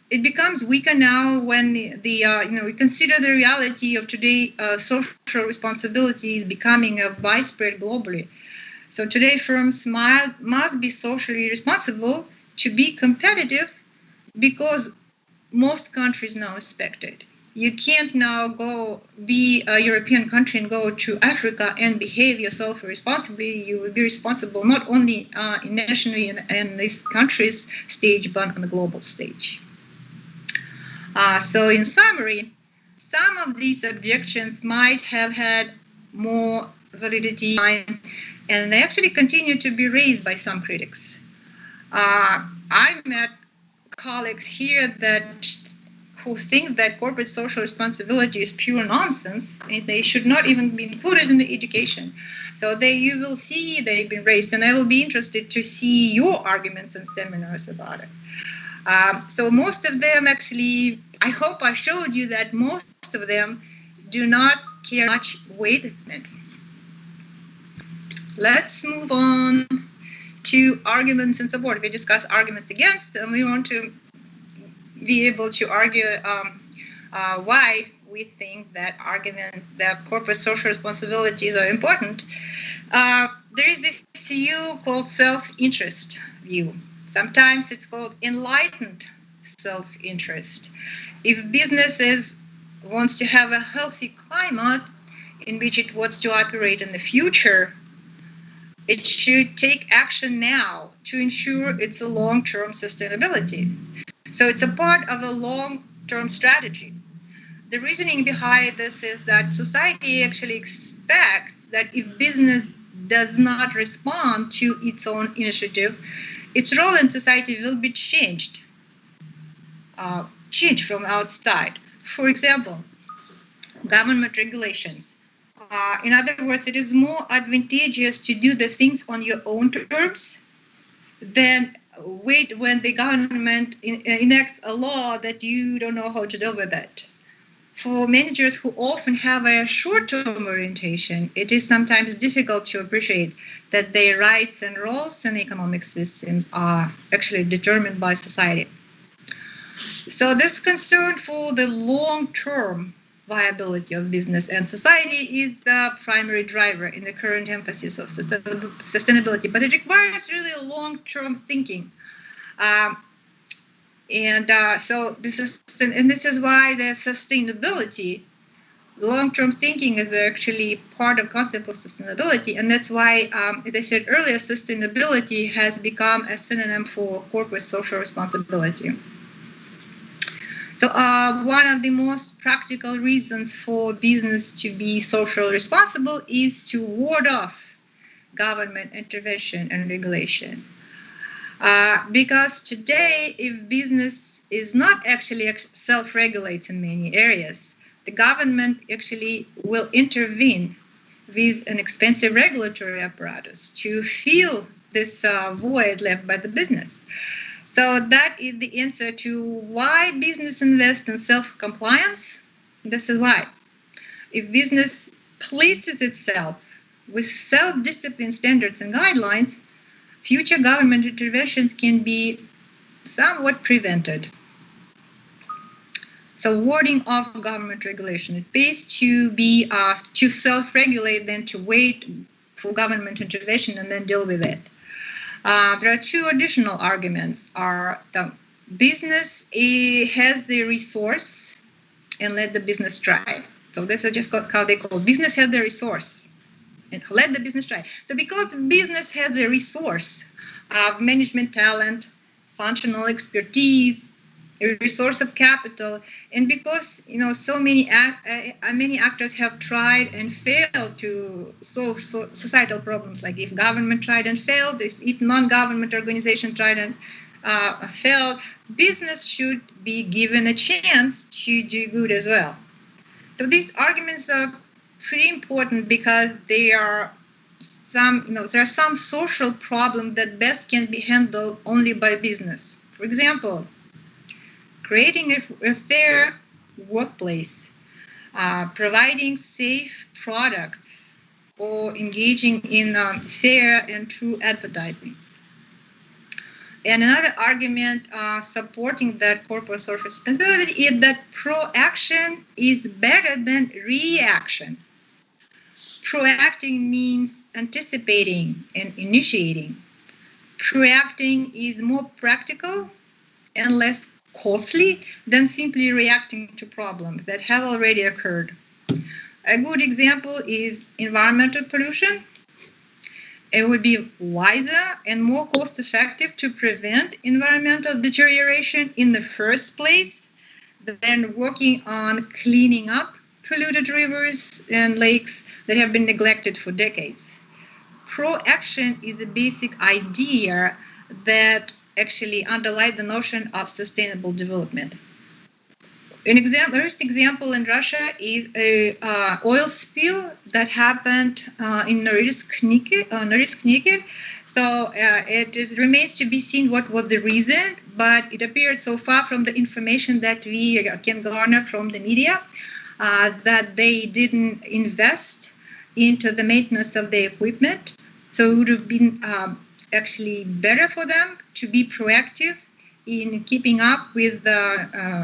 it becomes weaker now when we consider the reality of today. Social responsibility is becoming widespread globally. So today, firms must be socially responsible to be competitive, because most countries now expect it. You can't now go be a European country and go to Africa and behave yourself responsibly. You will be responsible not only nationally in these countries' stage, but on the global stage. So in summary, some of these objections might have had more validity, and they actually continue to be raised by some critics. I met colleagues here who think that corporate social responsibility is pure nonsense, and they should not even be included in the education. So you will see they've been raised, and I will be interested to see your arguments and seminars about it. So most of them actually, I hope I showed you that most of them do not care much weight in it. Let's move on to arguments in support. We discuss arguments against, and we want to be able to argue why we think that corporate social responsibilities are important. There is this view called self-interest view. Sometimes it's called enlightened self-interest. If businesses wants to have a healthy climate in which it wants to operate in the future, it should take action now to ensure its a long-term sustainability. So it's a part of a long-term strategy. The reasoning behind this is that society actually expects that if business does not respond to its own initiative, its role in society will be changed from outside. For example, government regulations. In other words, it is more advantageous to do the things on your own terms than wait when the government enacts a law that you don't know how to deal with it. For managers who often have a short-term orientation, it is sometimes difficult to appreciate that their rights and roles in economic systems are actually determined by society. So this concern for the long-term viability of business and society is the primary driver in the current emphasis of sustainability, but it requires really a long-term thinking. So this is why the sustainability, long-term thinking is actually part of concept of sustainability, and that's why, as I said earlier, sustainability has become a synonym for corporate social responsibility. So one of the most practical reasons for business to be socially responsible is to ward off government intervention and regulation. Because today, if business is not actually self-regulates in many areas, the government actually will intervene with an expensive regulatory apparatus to fill this void left by the business. So that is the answer to why business invests in self-compliance. This is why. If business places itself with self-discipline standards and guidelines, future government interventions can be somewhat prevented. So warding off government regulation, it pays to be to self-regulate than to wait for government intervention and then deal with it. There are two additional arguments. The business has the resource and let the business try. So this is just how they call business has the resource. And let the business try. So because the business has a resource of management talent, functional expertise, a resource of capital, and because so many actors have tried and failed to solve societal problems, like if government tried and failed, if non-government organization tried and failed, business should be given a chance to do good as well. So these arguments are pretty important because there are some social problems that best can be handled only by business. For example, creating a fair workplace, providing safe products, or engaging in fair and true advertising. And another argument supporting that corporate social responsibility is that proaction is better than reaction. Proacting means anticipating and initiating. Proacting is more practical and less costly than simply reacting to problems that have already occurred. A good example is environmental pollution. It would be wiser and more cost-effective to prevent environmental deterioration in the first place than working on cleaning up polluted rivers and lakes that have been neglected for decades. Proaction is a basic idea that actually underlies the notion of sustainable development. First example in Russia is an oil spill that happened in Norilsk Nikkel. So it remains to be seen what was the reason, but it appears so far from the information that we can garner from the media that they didn't invest into the maintenance of the equipment. So it would have been actually better for them to be proactive in keeping up with the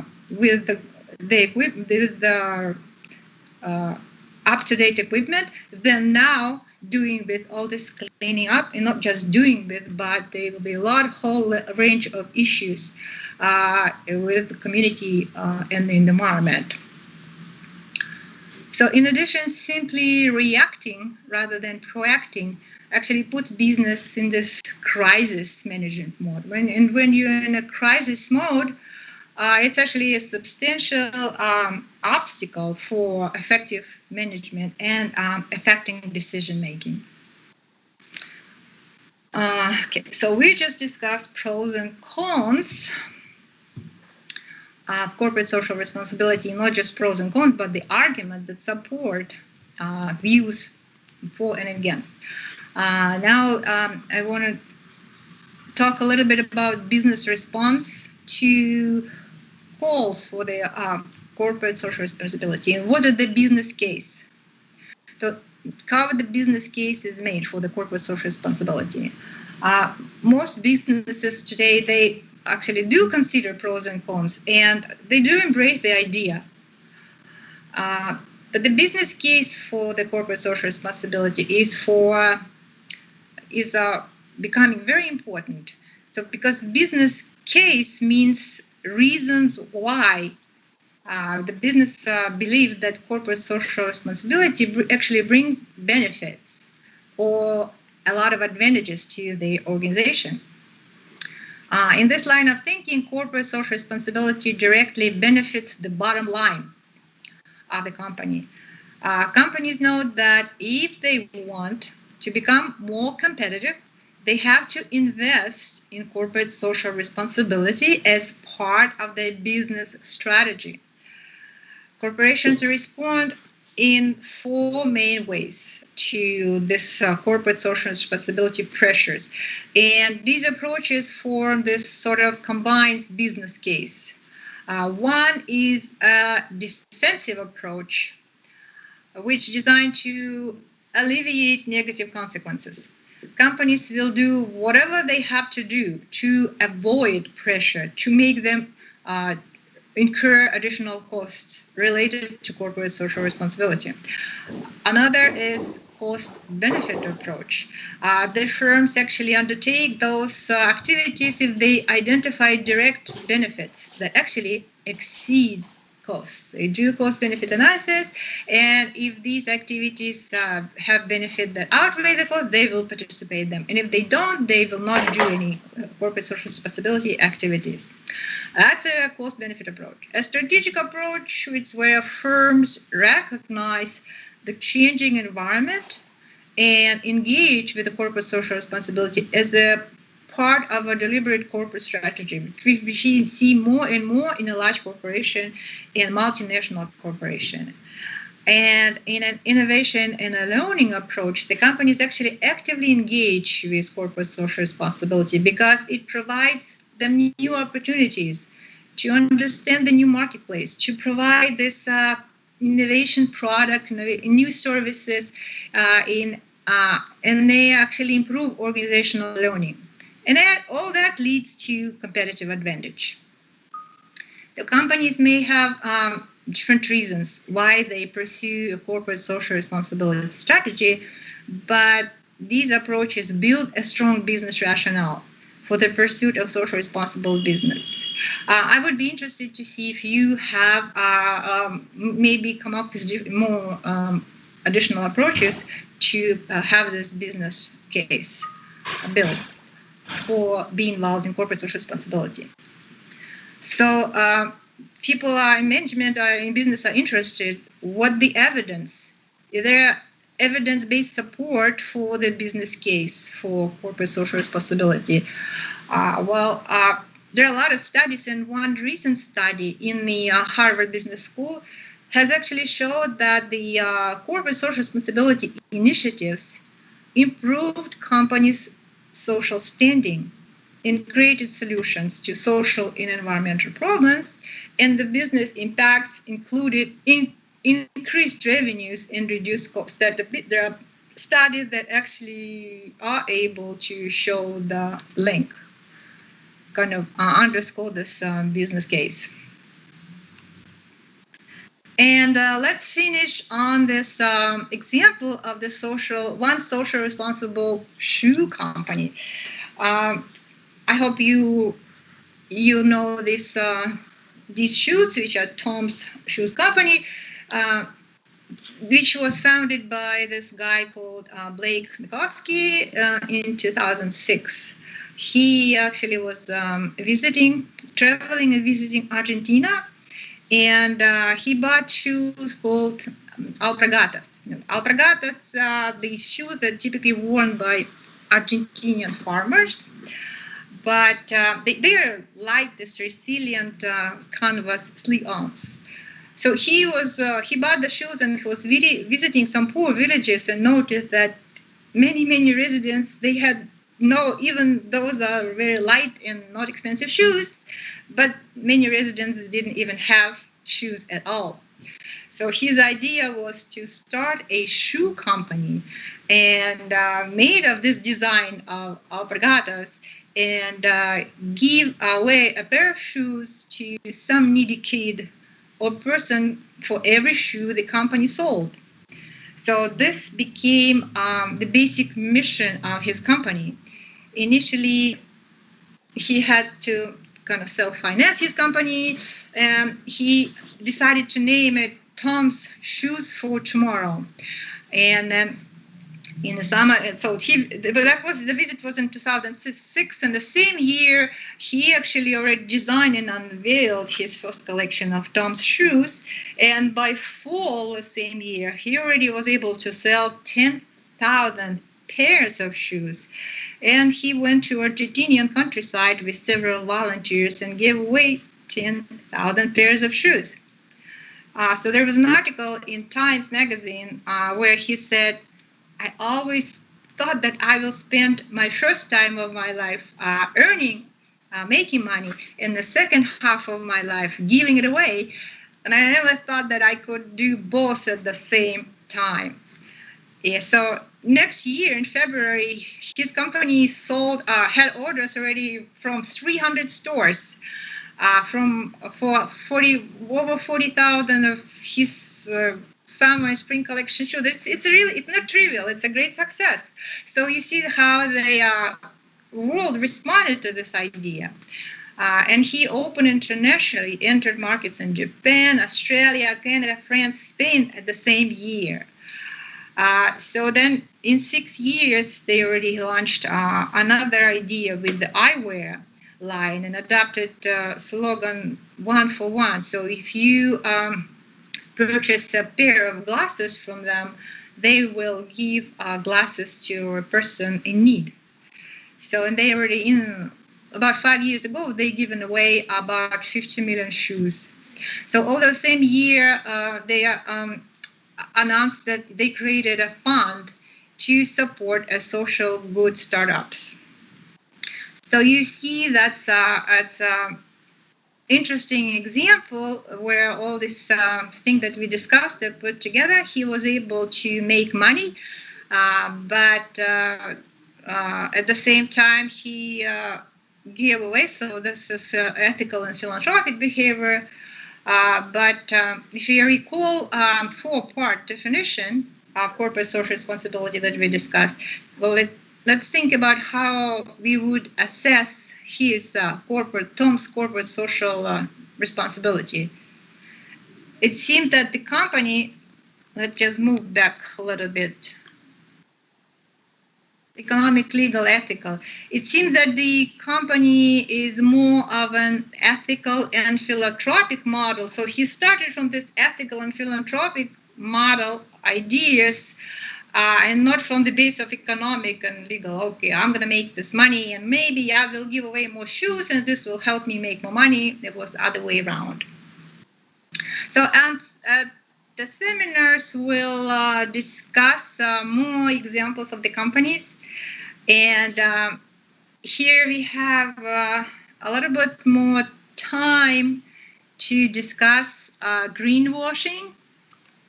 up-to-date equipment than now doing with all this cleaning up, and not just doing with, but there will be a whole range of issues with the community and the environment. So in addition, simply reacting rather than proacting actually puts business in this crisis management mode. When you're in a crisis mode, it's actually a substantial obstacle for effective management and effective decision making. Okay, so we just discussed pros and cons of corporate social responsibility, not just pros and cons, but the argument that support views for and against. Now I want to talk a little bit about business response to calls for the corporate social responsibility and what is the business case. So how the business case is made for the corporate social responsibility. Most businesses today, they actually do consider pros and cons, and they do embrace the idea. But the business case for the corporate social responsibility is becoming very important. So because business case means reasons why the business believes that corporate social responsibility actually brings benefits or a lot of advantages to the organization. In this line of thinking, corporate social responsibility directly benefits the bottom line of the company. Companies know that if they want to become more competitive, they have to invest in corporate social responsibility as part of their business strategy. Corporations respond in 4 main ways to this corporate social responsibility pressures. And these approaches form this sort of combined business case. One is a defensive approach, which is designed to alleviate negative consequences. Companies will do whatever they have to do to avoid pressure, to make them incur additional costs related to corporate social responsibility. Another is cost-benefit approach. The firms actually undertake those activities if they identify direct benefits that actually exceed costs. They do cost-benefit analysis, and if these activities have benefit that outweigh the cost, they will participate in them. And if they don't, they will not do any corporate social responsibility activities. That's a cost-benefit approach. A strategic approach, it's where firms recognize the changing environment and engage with the corporate social responsibility as a part of a deliberate corporate strategy, which we see more and more in a large corporation and multinational corporation. And in an innovation and a learning approach, the companies actually actively engage with corporate social responsibility because it provides them new opportunities to understand the new marketplace, to provide this innovation product, new services, and they actually improve organizational learning. And all that leads to competitive advantage. The companies may have different reasons why they pursue a corporate social responsibility strategy, but these approaches build a strong business rationale for the pursuit of social responsible business. I would be interested to see if you have maybe come up with more additional approaches to have this business case built for being involved in corporate social responsibility. So people in management or in business are interested what the evidence, is there evidence-based support for the business case for corporate social responsibility? There are a lot of studies, and one recent study in the Harvard Business School has actually showed that the corporate social responsibility initiatives improved companies' social standing and created solutions to social and environmental problems, and the business impacts included increased revenues and reduced costs. There are studies that actually are able to show the link, kind of underscore this business case. And let's finish on this example of the social responsible shoe company. I hope you know this these shoes, which are Tom's Shoes Company, which was founded by this guy called Blake Mikoski in 2006. He actually was traveling and visiting Argentina, and he bought shoes called alpargatas. Alpargatas, these shoes are typically worn by Argentinian farmers, but they're like this resilient canvas slip-ons. So he bought the shoes, and he was visiting some poor villages and noticed that many residents, they had even those are very light and not expensive shoes, but many residents didn't even have shoes at all. So his idea was to start a shoe company and made of this design of alpargatas and give away a pair of shoes to some needy kid or person for every shoe the company sold. So this became the basic mission of his company. Initially, he had to kind of self-finance his company, and he decided to name it Tom's Shoes for Tomorrow. And then in the summer, so the visit was in 2006, and the same year he actually already designed and unveiled his first collection of Tom's shoes, and by fall the same year he already was able to sell 10,000 pairs of shoes. And he went to Argentinian countryside with several volunteers and gave away 10,000 pairs of shoes. So there was an article in Times magazine where he said, I always thought that I will spend my first time of my life making money, and the second half of my life giving it away. And I never thought that I could do both at the same time. Yeah, so next year in February, his company had orders already from 300 stores, for over 40,000 of his summer and spring collection shoes. It's not trivial. It's a great success. So you see how the world responded to this idea. And he opened internationally, entered markets in Japan, Australia, Canada, France, Spain at the same year. So then in 6 years, they already launched another idea with the eyewear line and adopted slogan 1 for 1. So if you purchase a pair of glasses from them, they will give glasses to a person in need. So, and they already, in about 5 years ago, they given away about 50 million shoes. So, all the same year, they announced that they created a fund to support social good startups. So, you see that's interesting example where all this thing that we discussed are put together. He was able to make money, but at the same time he gave away. So this is ethical and philanthropic behavior. But if you recall, 4-part definition of corporate social responsibility that we discussed, well, let's think about how we would assess his Tom's corporate social responsibility. It seemed that the company, let's just move back a little bit, economic, legal, ethical. It seems that the company is more of an ethical and philanthropic model. So he started from this ethical and philanthropic model ideas, and not from the base of economic and legal. Okay, I'm going to make this money, and maybe I will give away more shoes, and this will help me make more money. It was the other way around. So, the seminars will discuss more examples of the companies, and here we have a little bit more time to discuss greenwashing.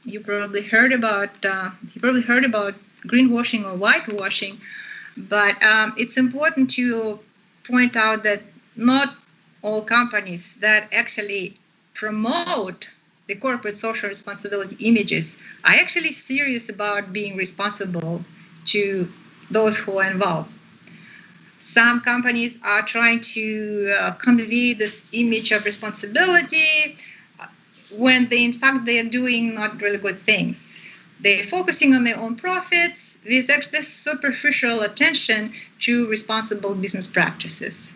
You probably heard about greenwashing or whitewashing, but it's important to point out that not all companies that actually promote the corporate social responsibility images are actually serious about being responsible to those who are involved. Some companies are trying to convey this image of responsibility when they, in fact, they are doing not really good things. They're focusing on their own profits with this superficial attention to responsible business practices.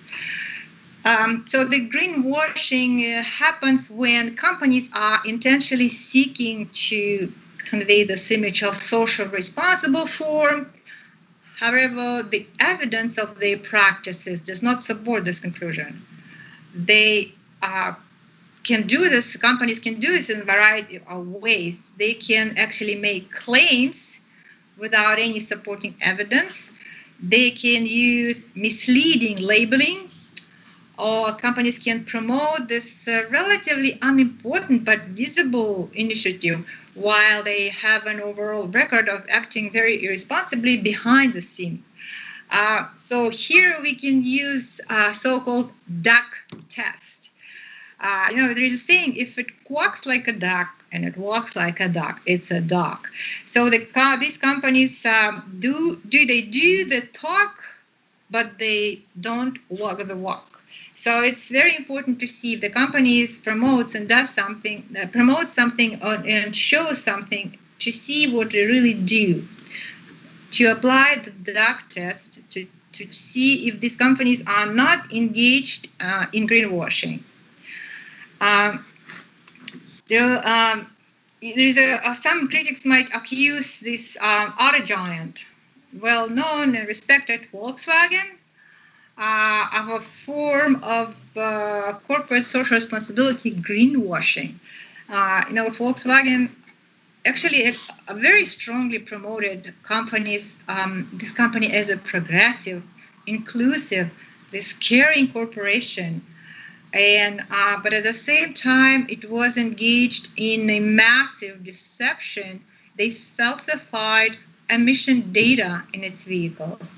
So the greenwashing happens when companies are intentionally seeking to convey this image of social responsible form. However, the evidence of their practices does not support this conclusion. They can do this, companies can do this in a variety of ways. They can actually make claims without any supporting evidence. They can use misleading labeling, or companies can promote this relatively unimportant but visible initiative while they have an overall record of acting very irresponsibly behind the scene. So here we can use so-called duck test. There is a saying, if it quacks like a duck and it walks like a duck, it's a duck. So these companies do the talk, but they don't walk the walk. So it's very important to see if the company promotes and does something, promotes something and shows something, to see what they really do, to apply the duck test to see if these companies are not engaged in greenwashing. Some critics might accuse this auto giant, well-known and respected Volkswagen, of a form of corporate social responsibility greenwashing. Volkswagen actually a very strongly promoted this company as a progressive, inclusive, this caring corporation. But at the same time, it was engaged in a massive deception. They falsified emission data in its vehicles.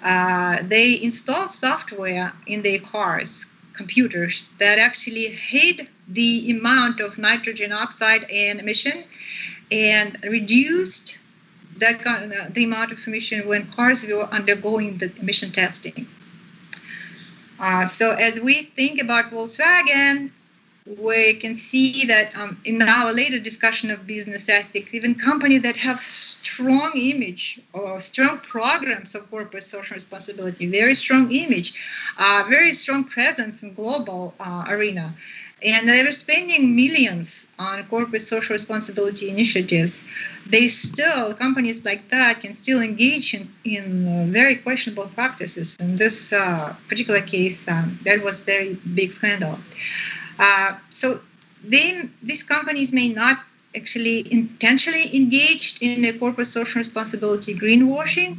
They installed software in their cars, computers, that actually hid the amount of nitrogen oxide and emission and reduced the amount of emission when cars were undergoing the emission testing. So as we think about Volkswagen, we can see that in our later discussion of business ethics, even companies that have strong image or strong programs of corporate social responsibility, very strong image, very strong presence in global arena, and they were spending millions on corporate social responsibility initiatives, companies like that can still engage in very questionable practices. In this particular case, that was very big scandal. So these companies may not actually intentionally engaged in a corporate social responsibility greenwashing,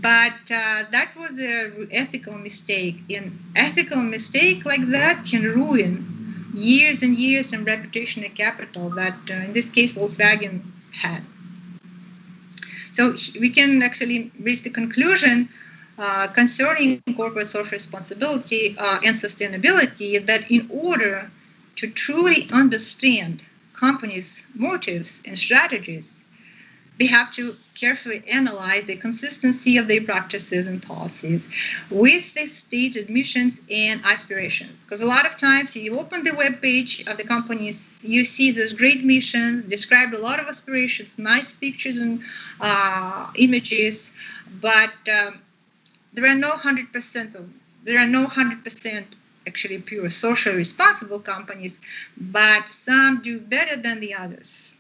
but that was an ethical mistake. An ethical mistake like that can ruin years and years in reputation and capital that, in this case, Volkswagen had. So we can actually reach the conclusion concerning corporate social responsibility and sustainability that in order to truly understand companies' motives and strategies, they have to carefully analyze the consistency of their practices and policies with the stated missions and aspirations. Because a lot of times you open the web page of the companies, you see these great missions, describe a lot of aspirations, nice pictures and images, but there are no 100% actually pure socially responsible companies, but some do better than the others.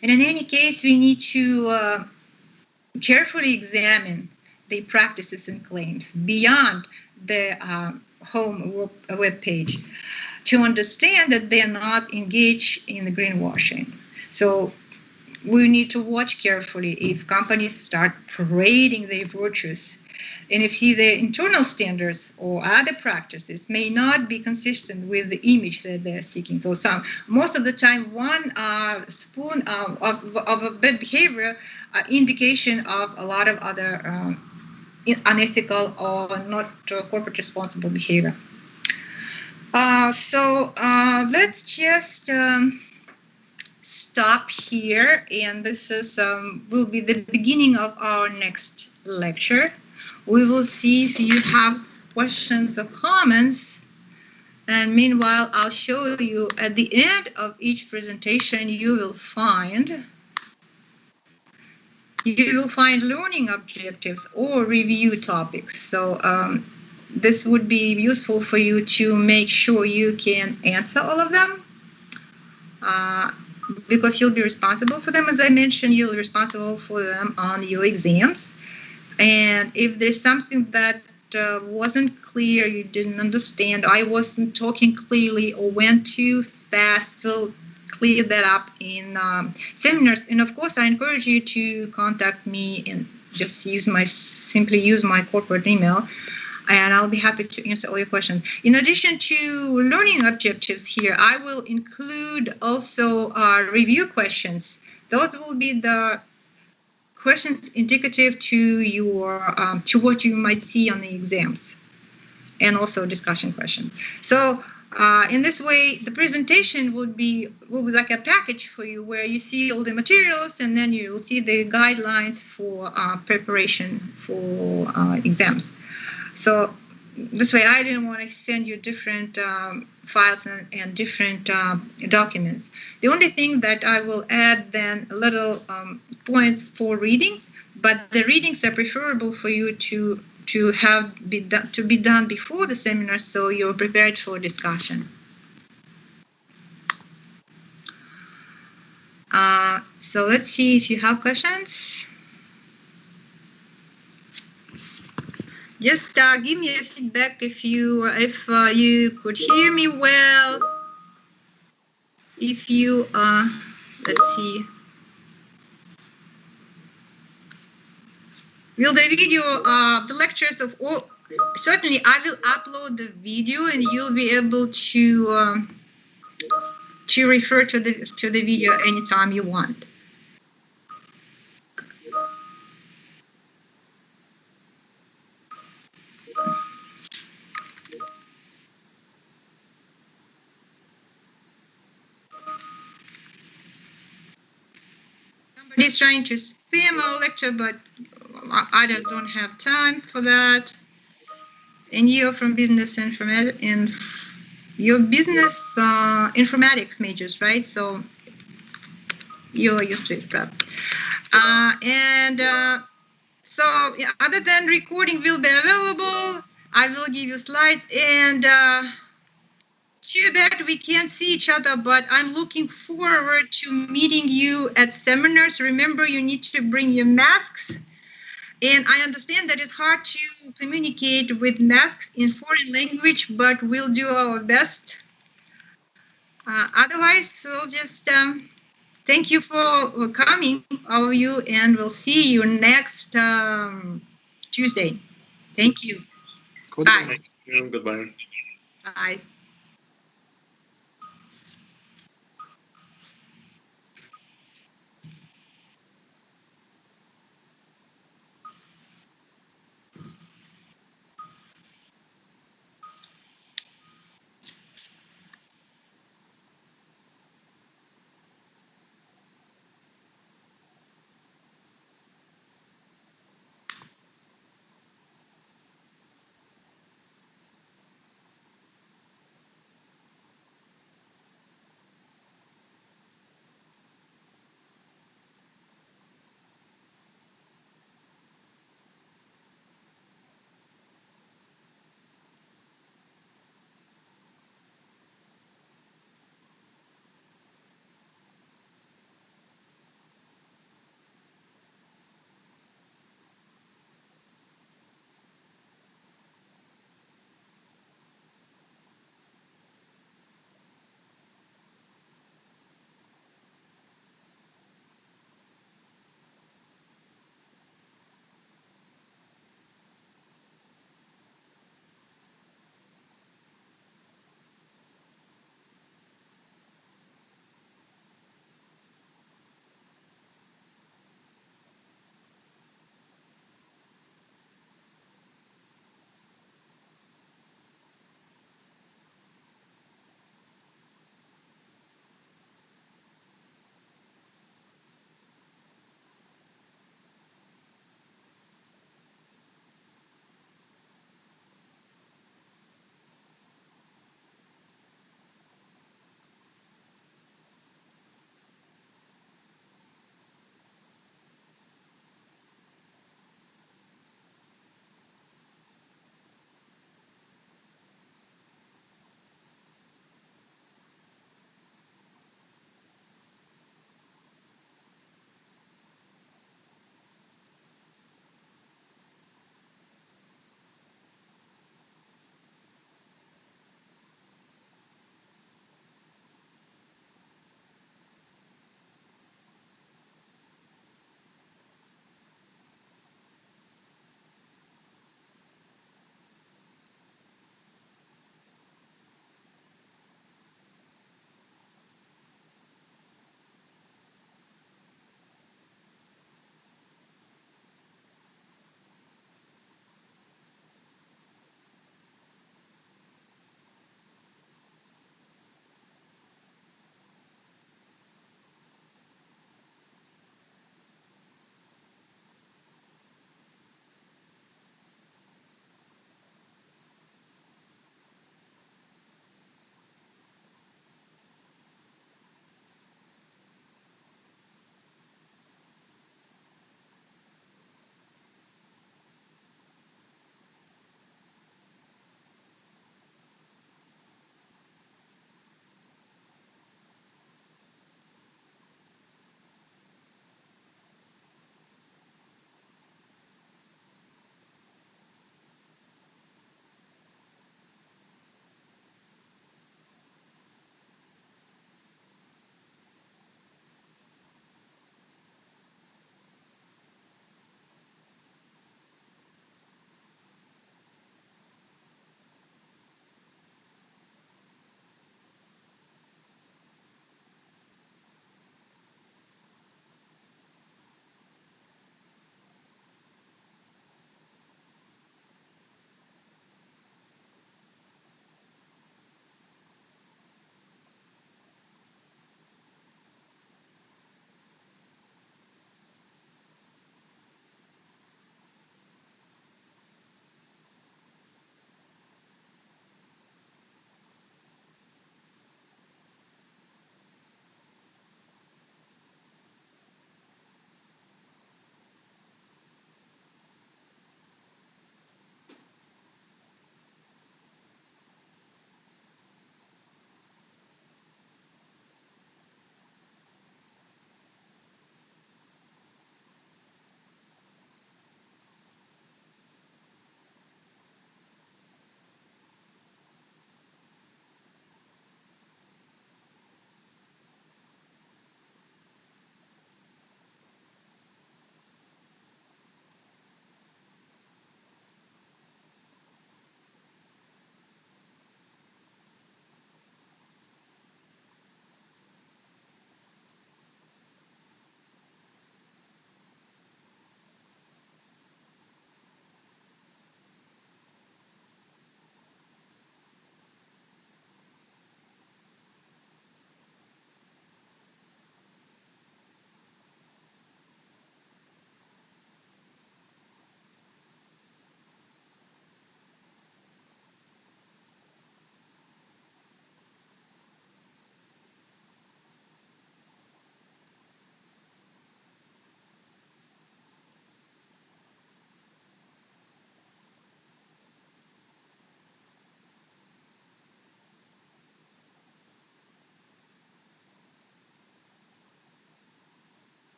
And in any case, we need to carefully examine the practices and claims beyond the home web page to understand that they are not engaged in the greenwashing. So we need to watch carefully if companies start parading their virtues, and if their internal standards or other practices may not be consistent with the image that they're seeking. So most of the time, one spoon of a bad behavior indication of a lot of other unethical or not corporate responsible behavior. So let's just stop here, and this is will be the beginning of our next lecture. We will see if you have questions or comments, and meanwhile I'll show you at the end of each presentation you will find learning objectives or review topics. So this would be useful for you to make sure you can answer all of them. Because you'll be responsible for them. As I mentioned, you'll be responsible for them on your exams. And if there's something that wasn't clear, you didn't understand, I wasn't talking clearly or went too fast, we'll clear that up in seminars. And of course, I encourage you to contact me and just simply use my corporate email, and I'll be happy to answer all your questions. In addition to learning objectives here, I will include also review questions. Those will be the questions indicative to your to what you might see on the exams, and also discussion questions. So in this way, the presentation will be like a package for you, where you see all the materials, and then you will see the guidelines for preparation for exams. So this way, I didn't want to send you different files and different documents. The only thing that I will add then a little points for readings, but the readings are preferable for you to be done before the seminar, so you're prepared for discussion. So let's see if you have questions. Just give me a feedback if you could hear me well. If you let's see. Will the video the lectures of all? Certainly, I will upload the video, and you'll be able to refer to the video anytime you want. Somebody's trying to spam our lecture, but I don't have time for that. And you're from business your business informatics majors, right? So you're used to it, probably. So yeah, other than recording will be available, I will give you slides, and too bad we can't see each other, but I'm looking forward to meeting you at seminars. Remember, you need to bring your masks. And I understand that it's hard to communicate with masks in foreign language, but we'll do our best. Otherwise, we'll just thank you for coming, all of you, and we'll see you next Tuesday. Thank you. Bye. Goodbye. Bye.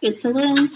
Excellent.